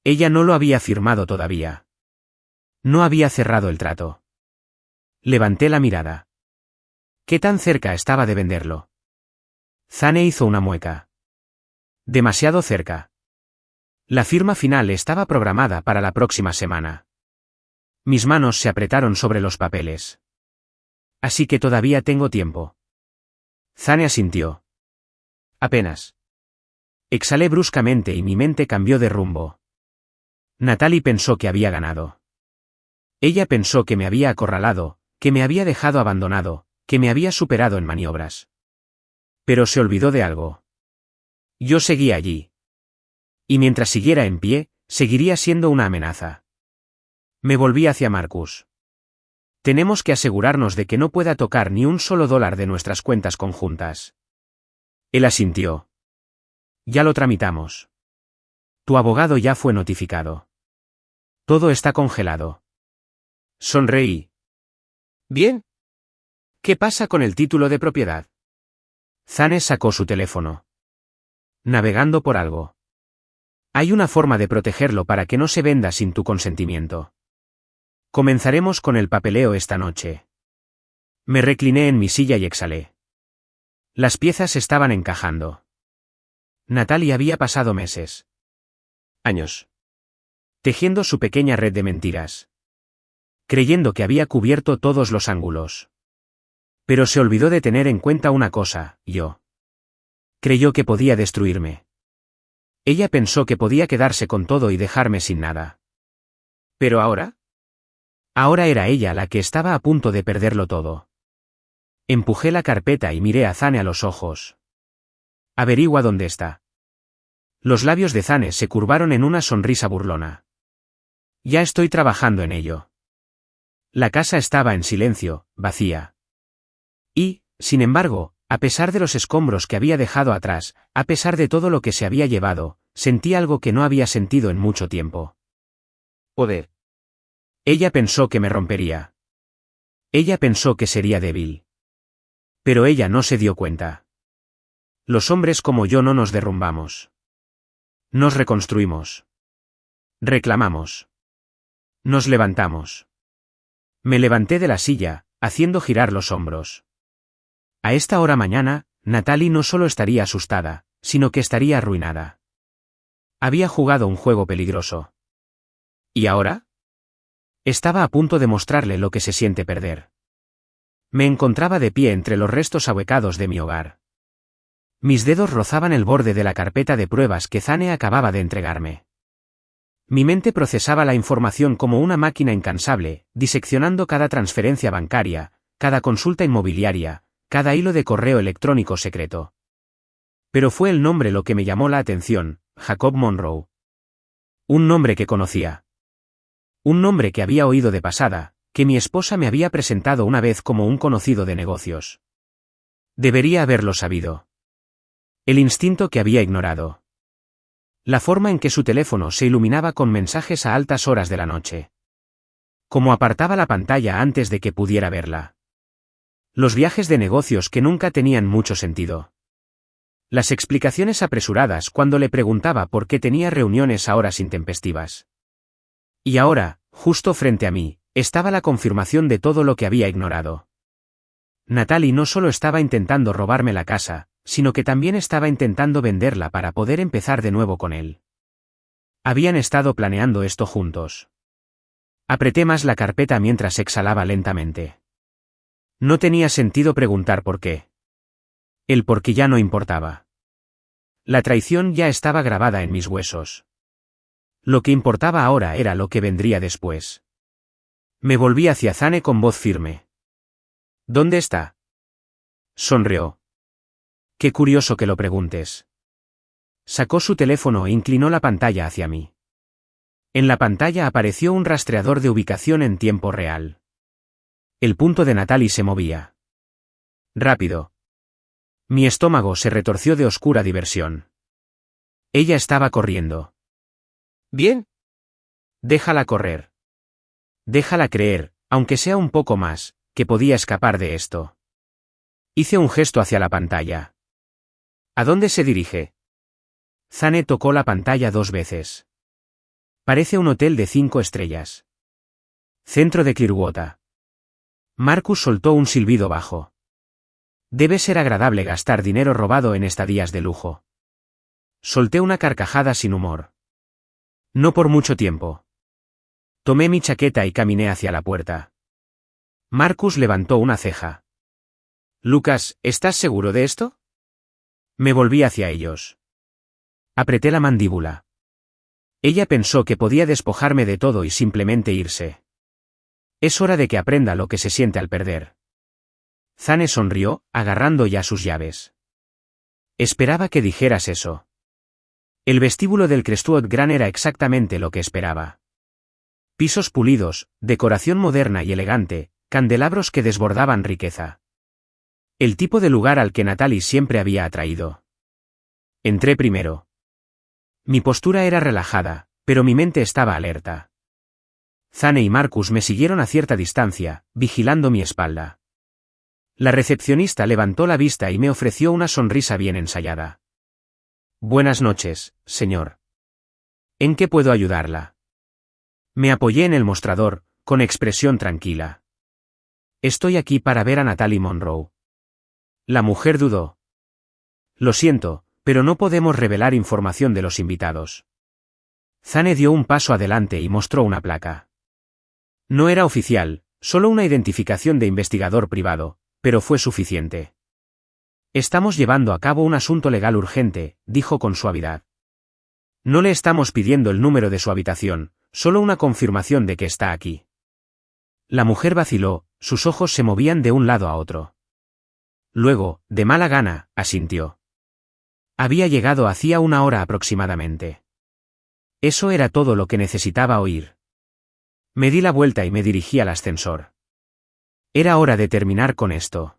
Ella no lo había firmado todavía. No había cerrado el trato. Levanté la mirada. ¿Qué tan cerca estaba de venderlo? Zane hizo una mueca. Demasiado cerca. La firma final estaba programada para la próxima semana. Mis manos se apretaron sobre los papeles. Así que todavía tengo tiempo. Zane asintió. Apenas. Exhalé bruscamente y mi mente cambió de rumbo. Natalie pensó que había ganado. Ella pensó que me había acorralado, que me había dejado abandonado, que me había superado en maniobras. Pero se olvidó de algo. Yo seguía allí. Y mientras siguiera en pie, seguiría siendo una amenaza. Me volví hacia Marcus. Tenemos que asegurarnos de que no pueda tocar ni un solo dólar de nuestras cuentas conjuntas. Él asintió. Ya lo tramitamos. Tu abogado ya fue notificado. Todo está congelado. Sonreí. Bien. ¿Qué pasa con el título de propiedad? Zane sacó su teléfono. Navegando por algo. Hay una forma de protegerlo para que no se venda sin tu consentimiento. Comenzaremos con el papeleo esta noche. Me recliné en mi silla y exhalé. Las piezas estaban encajando. Natalie había pasado meses. Años. Tejiendo su pequeña red de mentiras. Creyendo que había cubierto todos los ángulos. Pero se olvidó de tener en cuenta una cosa, yo. Creyó que podía destruirme. Ella pensó que podía quedarse con todo y dejarme sin nada. ¿Pero ahora? Ahora era ella la que estaba a punto de perderlo todo. Empujé la carpeta y miré a Zane a los ojos. Averigua dónde está. Los labios de Zane se curvaron en una sonrisa burlona. Ya estoy trabajando en ello. La casa estaba en silencio, vacía. Y, sin embargo, a pesar de los escombros que había dejado atrás, a pesar de todo lo que se había llevado, sentí algo que no había sentido en mucho tiempo. Poder. Ella pensó que me rompería. Ella pensó que sería débil. Pero ella no se dio cuenta. Los hombres como yo no nos derrumbamos. Nos reconstruimos. Reclamamos. Nos levantamos. Me levanté de la silla, haciendo girar los hombros. A esta hora mañana, Natalie no solo estaría asustada, sino que estaría arruinada. Había jugado un juego peligroso. ¿Y ahora? Estaba a punto de mostrarle lo que se siente perder. Me encontraba de pie entre los restos ahuecados de mi hogar. Mis dedos rozaban el borde de la carpeta de pruebas que Zane acababa de entregarme. Mi mente procesaba la información como una máquina incansable, diseccionando cada transferencia bancaria, cada consulta inmobiliaria, cada hilo de correo electrónico secreto. Pero fue el nombre lo que me llamó la atención, Jacob Monroe. Un nombre que conocía. Un nombre que había oído de pasada, que mi esposa me había presentado una vez como un conocido de negocios. Debería haberlo sabido. El instinto que había ignorado. La forma en que su teléfono se iluminaba con mensajes a altas horas de la noche. Cómo apartaba la pantalla antes de que pudiera verla. Los viajes de negocios que nunca tenían mucho sentido. Las explicaciones apresuradas cuando le preguntaba por qué tenía reuniones a horas intempestivas. Y ahora, justo frente a mí, estaba la confirmación de todo lo que había ignorado. Natalie no solo estaba intentando robarme la casa, sino que también estaba intentando venderla para poder empezar de nuevo con él. Habían estado planeando esto juntos. Apreté más la carpeta mientras exhalaba lentamente. No tenía sentido preguntar por qué. El por qué ya no importaba. La traición ya estaba grabada en mis huesos. Lo que importaba ahora era lo que vendría después. Me volví hacia Zane con voz firme. ¿Dónde está? Sonrió. Qué curioso que lo preguntes. Sacó su teléfono e inclinó la pantalla hacia mí. En la pantalla apareció un rastreador de ubicación en tiempo real. El punto de Natalie se movía. Rápido. Mi estómago se retorció de oscura diversión. Ella estaba corriendo. Bien. Déjala correr. Déjala creer, aunque sea un poco más, que podía escapar de esto. Hice un gesto hacia la pantalla. ¿A dónde se dirige? Zane tocó la pantalla 2 veces. Parece un hotel de 5 estrellas. Centro de Clearwater. Marcus soltó un silbido bajo. Debe ser agradable gastar dinero robado en estadías de lujo. Solté una carcajada sin humor. No por mucho tiempo. Tomé mi chaqueta y caminé hacia la puerta. Marcus levantó una ceja. Lucas, ¿estás seguro de esto? Me volví hacia ellos. Apreté la mandíbula. Ella pensó que podía despojarme de todo y simplemente irse. Es hora de que aprenda lo que se siente al perder. Zane sonrió, agarrando ya sus llaves. Esperaba que dijeras eso. El vestíbulo del Crestwood Grand era exactamente lo que esperaba. Pisos pulidos, decoración moderna y elegante, candelabros que desbordaban riqueza. El tipo de lugar al que Natalie siempre había atraído. Entré primero. Mi postura era relajada, pero mi mente estaba alerta. Zane y Marcus me siguieron a cierta distancia, vigilando mi espalda. La recepcionista levantó la vista y me ofreció una sonrisa bien ensayada. Buenas noches, señor. ¿En qué puedo ayudarla? Me apoyé en el mostrador, con expresión tranquila. Estoy aquí para ver a Natalie Monroe. La mujer dudó. Lo siento, pero no podemos revelar información de los invitados. Zane dio un paso adelante y mostró una placa. No era oficial, solo una identificación de investigador privado, pero fue suficiente. Estamos llevando a cabo un asunto legal urgente, dijo con suavidad. No le estamos pidiendo el número de su habitación, solo una confirmación de que está aquí. La mujer vaciló, sus ojos se movían de un lado a otro. Luego, de mala gana, asintió. Había llegado hacía 1 hora aproximadamente. Eso era todo lo que necesitaba oír. Me di la vuelta y me dirigí al ascensor. Era hora de terminar con esto.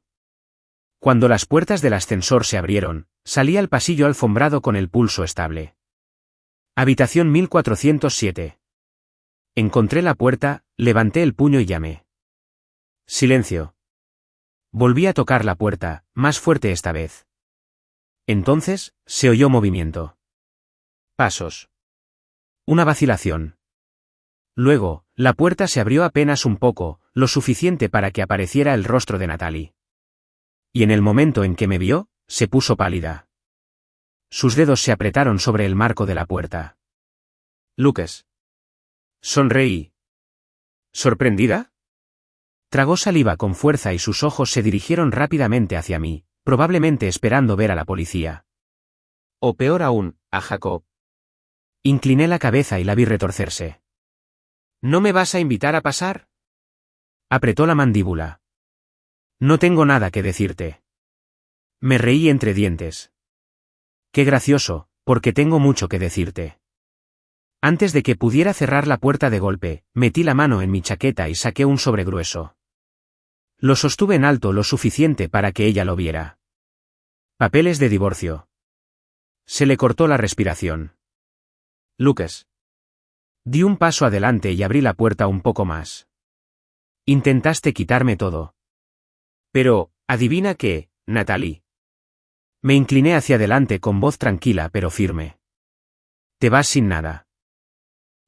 Cuando las puertas del ascensor se abrieron, salí al pasillo alfombrado con el pulso estable. Habitación 1407. Encontré la puerta, levanté el puño y llamé. Silencio. Volví a tocar la puerta, más fuerte esta vez. Entonces, se oyó movimiento. Pasos. Una vacilación. Luego, la puerta se abrió apenas un poco, lo suficiente para que apareciera el rostro de Natalie. Y en el momento en que me vio, se puso pálida. Sus dedos se apretaron sobre el marco de la puerta. Lucas. Sonreí. ¿Sorprendida? Tragó saliva con fuerza y sus ojos se dirigieron rápidamente hacia mí, probablemente esperando ver a la policía. O peor aún, a Jacob. Incliné la cabeza y la vi retorcerse. ¿No me vas a invitar a pasar? Apretó la mandíbula. No tengo nada que decirte. Me reí entre dientes. Qué gracioso, porque tengo mucho que decirte. Antes de que pudiera cerrar la puerta de golpe, metí la mano en mi chaqueta y saqué un sobre grueso. Lo sostuve en alto lo suficiente para que ella lo viera. Papeles de divorcio. Se le cortó la respiración. Lucas. Di un paso adelante y abrí la puerta un poco más. Intentaste quitarme todo. Pero, adivina qué, Natalie. Me incliné hacia adelante con voz tranquila pero firme. Te vas sin nada.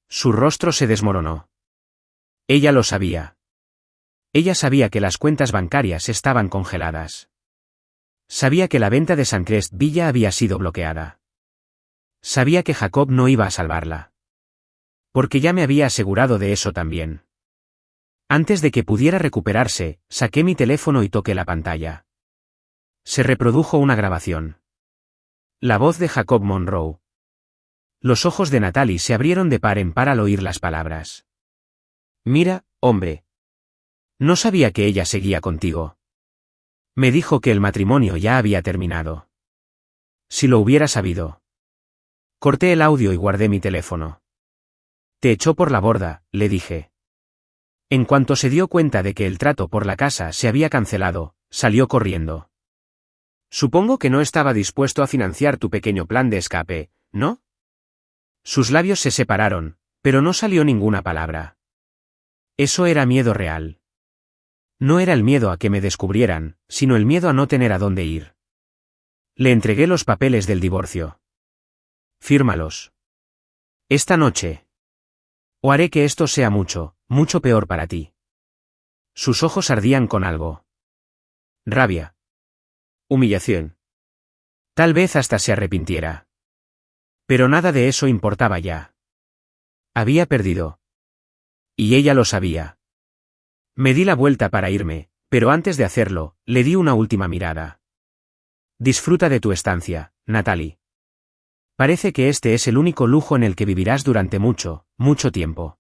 Su rostro se desmoronó. Ella lo sabía. Ella sabía que las cuentas bancarias estaban congeladas. Sabía que la venta de Suncrest Villa había sido bloqueada. Sabía que Jacob no iba a salvarla. Porque ya me había asegurado de eso también. Antes de que pudiera recuperarse, saqué mi teléfono y toqué la pantalla. Se reprodujo una grabación. La voz de Jacob Monroe. Los ojos de Natalie se abrieron de par en par al oír las palabras. Mira, hombre. No sabía que ella seguía contigo. Me dijo que el matrimonio ya había terminado. Si lo hubiera sabido. Corté el audio y guardé mi teléfono. Te echó por la borda, le dije. En cuanto se dio cuenta de que el trato por la casa se había cancelado, salió corriendo. Supongo que no estaba dispuesto a financiar tu pequeño plan de escape, ¿no? Sus labios se separaron, pero no salió ninguna palabra. Eso era miedo real. No era el miedo a que me descubrieran, sino el miedo a no tener a dónde ir. Le entregué los papeles del divorcio. Fírmalos. Esta noche. O haré que esto sea mucho, mucho peor para ti. Sus ojos ardían con algo. Rabia. Humillación. Tal vez hasta se arrepintiera. Pero nada de eso importaba ya. Había perdido. Y ella lo sabía. Me di la vuelta para irme, pero antes de hacerlo, le di una última mirada. Disfruta de tu estancia, Natalie. Parece que este es el único lujo en el que vivirás durante mucho, mucho tiempo.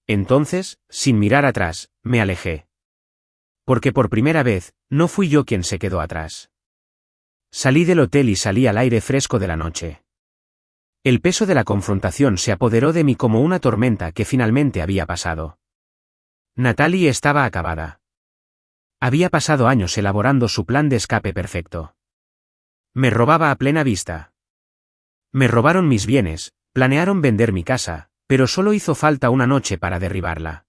Entonces, sin mirar atrás, me alejé. Porque por primera vez, no fui yo quien se quedó atrás. Salí del hotel y salí al aire fresco de la noche. El peso de la confrontación se apoderó de mí como una tormenta que finalmente había pasado. Natalie estaba acabada. Había pasado años elaborando su plan de escape perfecto. Me robaba a plena vista. Me robaron mis bienes, planearon vender mi casa, pero solo hizo falta una noche para derribarla.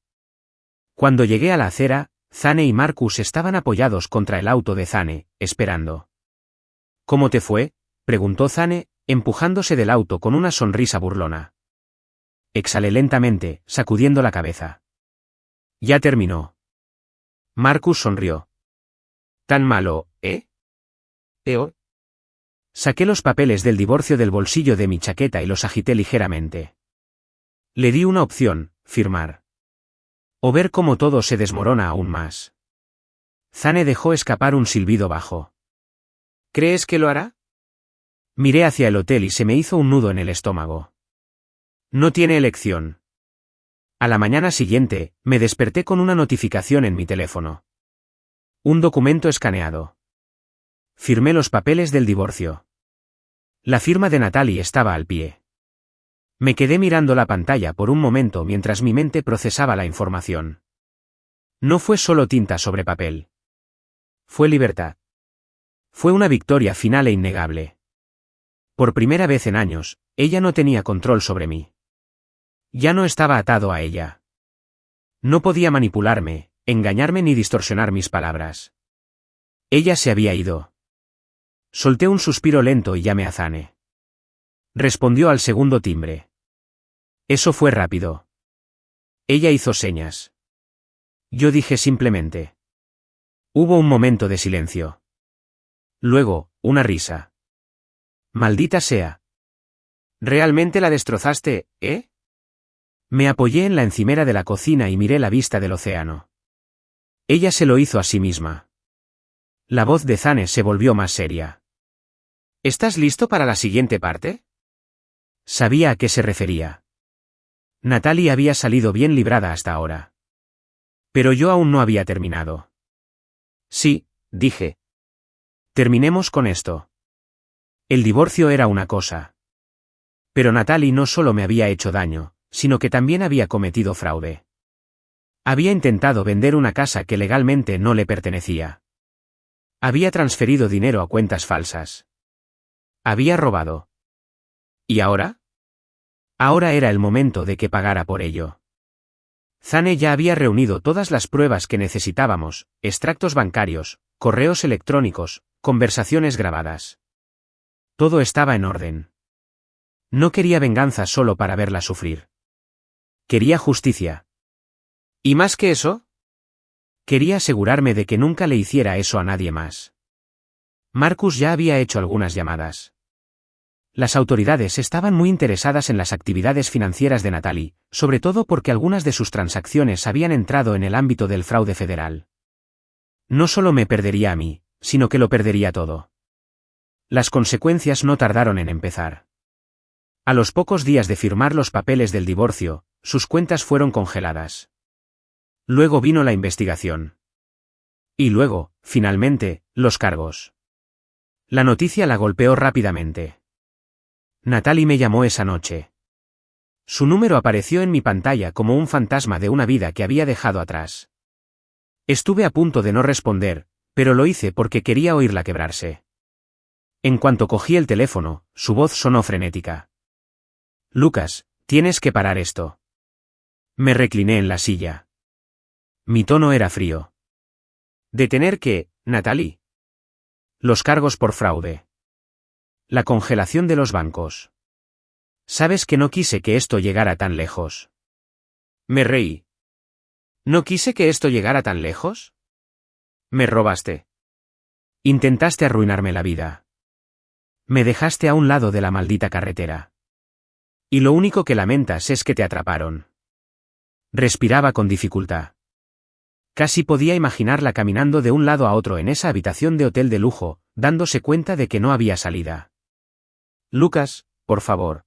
Cuando llegué a la acera, Zane y Marcus estaban apoyados contra el auto de Zane, esperando. ¿Cómo te fue?, preguntó Zane, empujándose del auto con una sonrisa burlona. Exhalé lentamente, sacudiendo la cabeza. Ya terminó. Marcus sonrió. ¿Tan malo, eh? ¿Peor? Saqué los papeles del divorcio del bolsillo de mi chaqueta y los agité ligeramente. Le di una opción, firmar. O ver cómo todo se desmorona aún más. Zane dejó escapar un silbido bajo. ¿Crees que lo hará? Miré hacia el hotel y se me hizo un nudo en el estómago. No tiene elección. A la mañana siguiente, me desperté con una notificación en mi teléfono. Un documento escaneado. Firmé los papeles del divorcio. La firma de Natalie estaba al pie. Me quedé mirando la pantalla por un momento mientras mi mente procesaba la información. No fue solo tinta sobre papel. Fue libertad. Fue una victoria final e innegable. Por primera vez en años, ella no tenía control sobre mí. Ya no estaba atado a ella. No podía manipularme, engañarme ni distorsionar mis palabras. Ella se había ido. Solté un suspiro lento y llamé a Zane. Respondió al segundo timbre. Eso fue rápido. Ella hizo señas. Yo dije simplemente. Hubo un momento de silencio. Luego, una risa. Maldita sea. ¿Realmente la destrozaste, eh? Me apoyé en la encimera de la cocina y miré la vista del océano. Ella se lo hizo a sí misma. La voz de Zane se volvió más seria. ¿Estás listo para la siguiente parte? Sabía a qué se refería. Natalie había salido bien librada hasta ahora. Pero yo aún no había terminado. Sí, dije. Terminemos con esto. El divorcio era una cosa. Pero Natalie no solo me había hecho daño, sino que también había cometido fraude. Había intentado vender una casa que legalmente no le pertenecía. Había transferido dinero a cuentas falsas. Había robado. ¿Y ahora? Ahora era el momento de que pagara por ello. Zane ya había reunido todas las pruebas que necesitábamos, extractos bancarios, correos electrónicos, conversaciones grabadas. Todo estaba en orden. No quería venganza solo para verla sufrir. Quería justicia. ¿Y más que eso? Quería asegurarme de que nunca le hiciera eso a nadie más. Marcus ya había hecho algunas llamadas. Las autoridades estaban muy interesadas en las actividades financieras de Natalie, sobre todo porque algunas de sus transacciones habían entrado en el ámbito del fraude federal. No solo me perdería a mí, sino que lo perdería todo. Las consecuencias no tardaron en empezar. A los pocos días de firmar los papeles del divorcio, sus cuentas fueron congeladas. Luego vino la investigación. Y luego, finalmente, los cargos. La noticia la golpeó rápidamente. Natalie me llamó esa noche. Su número apareció en mi pantalla como un fantasma de una vida que había dejado atrás. Estuve a punto de no responder, pero lo hice porque quería oírla quebrarse. En cuanto cogí el teléfono, su voz sonó frenética. Lucas, tienes que parar esto. Me recliné en la silla. Mi tono era frío. ¿Detener qué, Natalie? Los cargos por fraude. La congelación de los bancos. Sabes que no quise que esto llegara tan lejos. Me reí. ¿No quise que esto llegara tan lejos? Me robaste. Intentaste arruinarme la vida. Me dejaste a un lado de la maldita carretera. Y lo único que lamentas es que te atraparon. Respiraba con dificultad. Casi podía imaginarla caminando de un lado a otro en esa habitación de hotel de lujo, dándose cuenta de que no había salida. Lucas, por favor.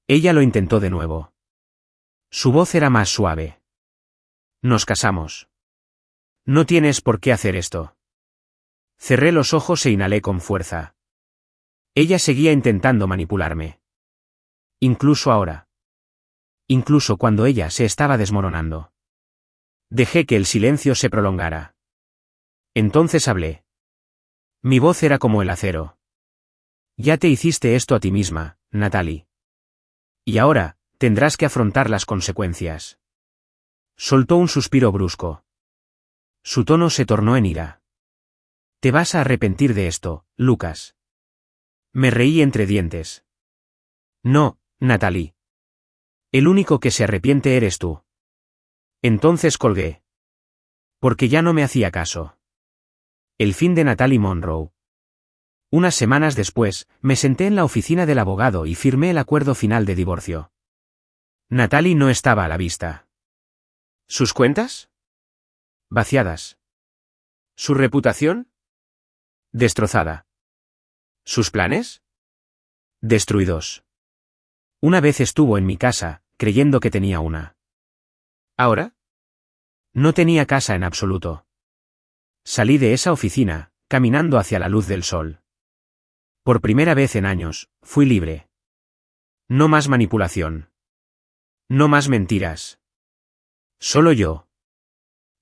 Ella lo intentó de nuevo. Su voz era más suave. Nos casamos. No tienes por qué hacer esto. Cerré los ojos e inhalé con fuerza. Ella seguía intentando manipularme. Incluso ahora. Incluso cuando ella se estaba desmoronando. Dejé que el silencio se prolongara. Entonces hablé. Mi voz era como el acero. Ya te hiciste esto a ti misma, Natalie. Y ahora, tendrás que afrontar las consecuencias. Soltó un suspiro brusco. Su tono se tornó en ira. Te vas a arrepentir de esto, Lucas. Me reí entre dientes. No, Natalie. El único que se arrepiente eres tú. Entonces colgué. Porque ya no me hacía caso. El fin de Natalie Monroe. Unas semanas después, me senté en la oficina del abogado y firmé el acuerdo final de divorcio. Natalie no estaba a la vista. ¿Sus cuentas? Vaciadas. ¿Su reputación? Destrozada. ¿Sus planes? Destruidos. Una vez estuvo en mi casa, creyendo que tenía una. ¿Ahora? No tenía casa en absoluto. Salí de esa oficina, caminando hacia la luz del sol. Por primera vez en años, fui libre. No más manipulación. No más mentiras. Solo yo.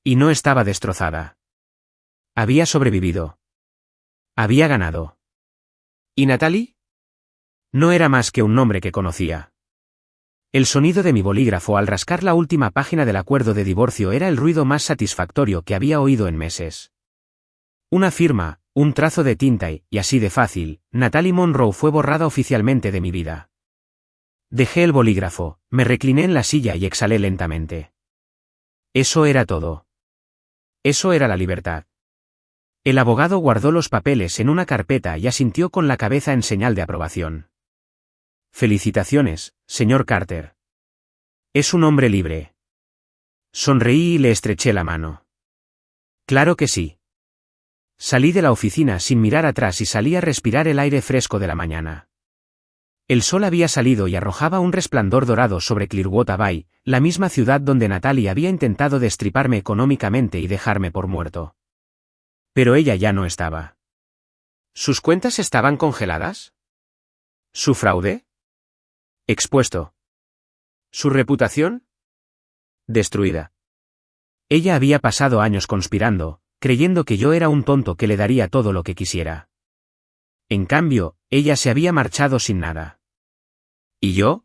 Y no estaba destrozada. Había sobrevivido. Había ganado. ¿Y Natalie? No era más que un nombre que conocía. El sonido de mi bolígrafo al rascar la última página del acuerdo de divorcio era el ruido más satisfactorio que había oído en meses. Una firma, un trazo de tinta y, así de fácil, Natalie Monroe fue borrada oficialmente de mi vida. Dejé el bolígrafo, me recliné en la silla y exhalé lentamente. Eso era todo. Eso era la libertad. El abogado guardó los papeles en una carpeta y asintió con la cabeza en señal de aprobación. Felicitaciones, señor Carter. Es un hombre libre. Sonreí y le estreché la mano. Claro que sí. Salí de la oficina sin mirar atrás y salí a respirar el aire fresco de la mañana. El sol había salido y arrojaba un resplandor dorado sobre Clearwater Bay, la misma ciudad donde Natalie había intentado destriparme económicamente y dejarme por muerto. Pero ella ya no estaba. ¿Sus cuentas estaban congeladas? ¿Su fraude? Expuesto. ¿Su reputación? Destruida. Ella había pasado años conspirando, creyendo que yo era un tonto que le daría todo lo que quisiera. En cambio, ella se había marchado sin nada. ¿Y yo?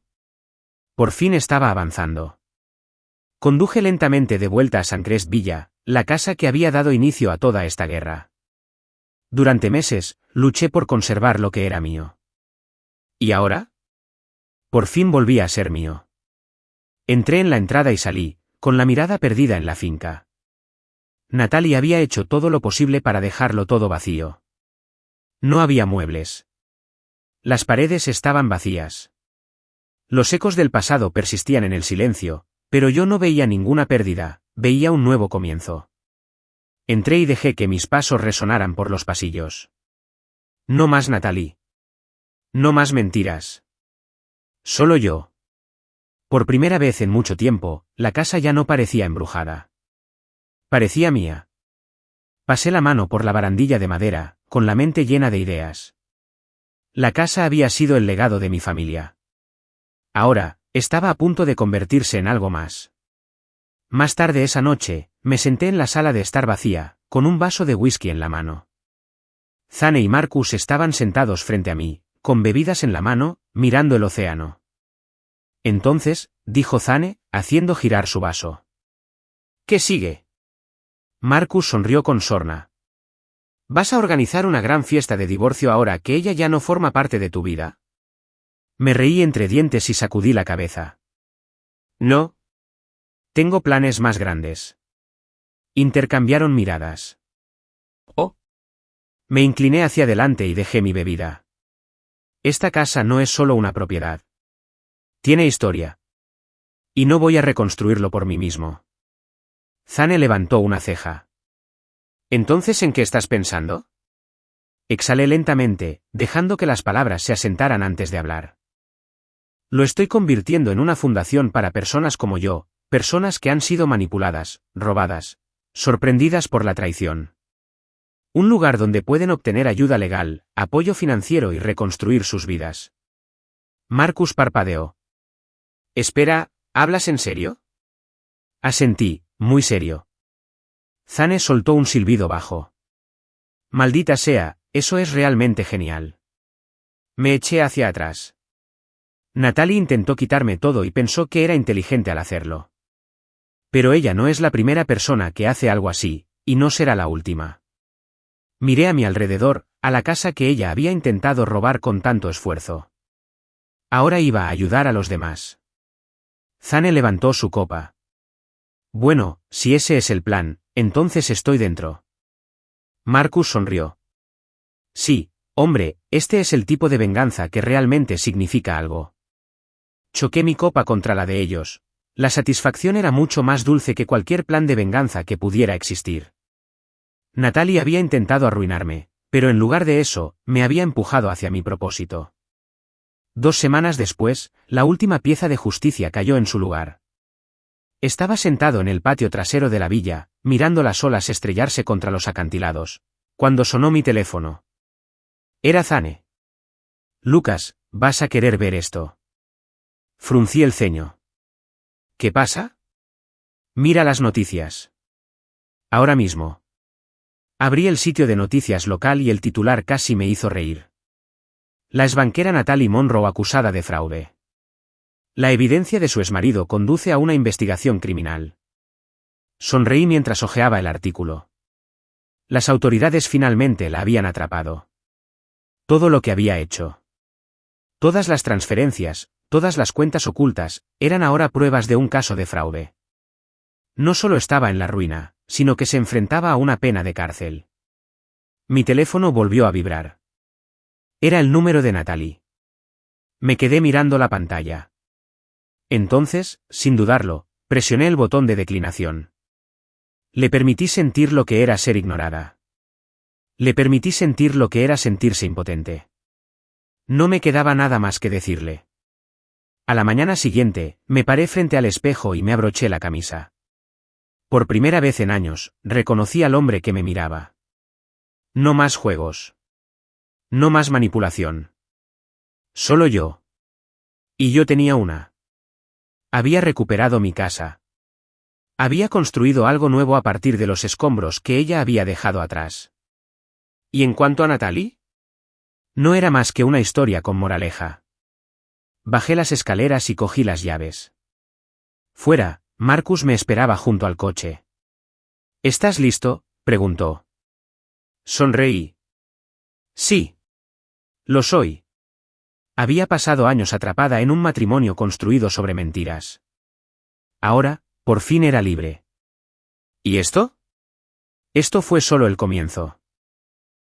Por fin estaba avanzando. Conduje lentamente de vuelta a Suncrest Villa, la casa que había dado inicio a toda esta guerra. Durante meses, luché por conservar lo que era mío. ¿Y ahora? Por fin volví a ser mío. Entré en la entrada y salí, con la mirada perdida en la finca. Natalie había hecho todo lo posible para dejarlo todo vacío. No había muebles. Las paredes estaban vacías. Los ecos del pasado persistían en el silencio, pero yo no veía ninguna pérdida, veía un nuevo comienzo. Entré y dejé que mis pasos resonaran por los pasillos. No más Natalie. No más mentiras. Solo yo. Por primera vez en mucho tiempo, la casa ya no parecía embrujada. Parecía mía. Pasé la mano por la barandilla de madera, con la mente llena de ideas. La casa había sido el legado de mi familia. Ahora, estaba a punto de convertirse en algo más. Más tarde esa noche, me senté en la sala de estar vacía, con un vaso de whisky en la mano. Zane y Marcus estaban sentados frente a mí, con bebidas en la mano, mirando el océano. Entonces, dijo Zane, haciendo girar su vaso. ¿Qué sigue? Marcus sonrió con sorna. ¿Vas a organizar una gran fiesta de divorcio ahora que ella ya no forma parte de tu vida? Me reí entre dientes y sacudí la cabeza. No. Tengo planes más grandes. Intercambiaron miradas. Oh. Me incliné hacia adelante y dejé mi bebida. Esta casa no es solo una propiedad. Tiene historia. Y no voy a reconstruirlo por mí mismo. Zane levantó una ceja. ¿Entonces en qué estás pensando? Exhalé lentamente, dejando que las palabras se asentaran antes de hablar. Lo estoy convirtiendo en una fundación para personas como yo, personas que han sido manipuladas, robadas, sorprendidas por la traición. Un lugar donde pueden obtener ayuda legal, apoyo financiero y reconstruir sus vidas. Marcus parpadeó. Espera, ¿hablas en serio? Asentí, muy serio. Zane soltó un silbido bajo. Maldita sea, eso es realmente genial. Me eché hacia atrás. Natalie intentó quitarme todo y pensó que era inteligente al hacerlo. Pero ella no es la primera persona que hace algo así, y no será la última. Miré a mi alrededor, a la casa que ella había intentado robar con tanto esfuerzo. Ahora iba a ayudar a los demás. Zane levantó su copa. Bueno, si ese es el plan, entonces estoy dentro. Marcus sonrió. Sí, hombre, este es el tipo de venganza que realmente significa algo. Choqué mi copa contra la de ellos. La satisfacción era mucho más dulce que cualquier plan de venganza que pudiera existir. Natalie había intentado arruinarme, pero en lugar de eso, me había empujado hacia mi propósito. 2 semanas después, la última pieza de justicia cayó en su lugar. Estaba sentado en el patio trasero de la villa, mirando las olas estrellarse contra los acantilados, cuando sonó mi teléfono. Era Zane. Lucas, vas a querer ver esto. Fruncí el ceño. ¿Qué pasa? Mira las noticias. Ahora mismo. Abrí el sitio de noticias local y el titular casi me hizo reír. La exbanquera Natalie Monroe acusada de fraude. La evidencia de su exmarido conduce a una investigación criminal. Sonreí mientras hojeaba el artículo. Las autoridades finalmente la habían atrapado. Todo lo que había hecho. Todas las transferencias, todas las cuentas ocultas, eran ahora pruebas de un caso de fraude. No solo estaba en la ruina, sino que se enfrentaba a una pena de cárcel. Mi teléfono volvió a vibrar. Era el número de Natalie. Me quedé mirando la pantalla. Entonces, sin dudarlo, presioné el botón de declinación. Le permití sentir lo que era ser ignorada. Le permití sentir lo que era sentirse impotente. No me quedaba nada más que decirle. A la mañana siguiente, me paré frente al espejo y me abroché la camisa. Por primera vez en años, reconocí al hombre que me miraba. No más juegos. No más manipulación. Solo yo. Y yo tenía una. Había recuperado mi casa. Había construido algo nuevo a partir de los escombros que ella había dejado atrás. ¿Y en cuanto a Natalie? No era más que una historia con moraleja. Bajé las escaleras y cogí las llaves. Fuera, Marcus me esperaba junto al coche. ¿Estás listo?, preguntó. Sonreí. Sí. Lo soy. Había pasado años atrapada en un matrimonio construido sobre mentiras. Ahora, por fin era libre. ¿Y esto? Esto fue solo el comienzo.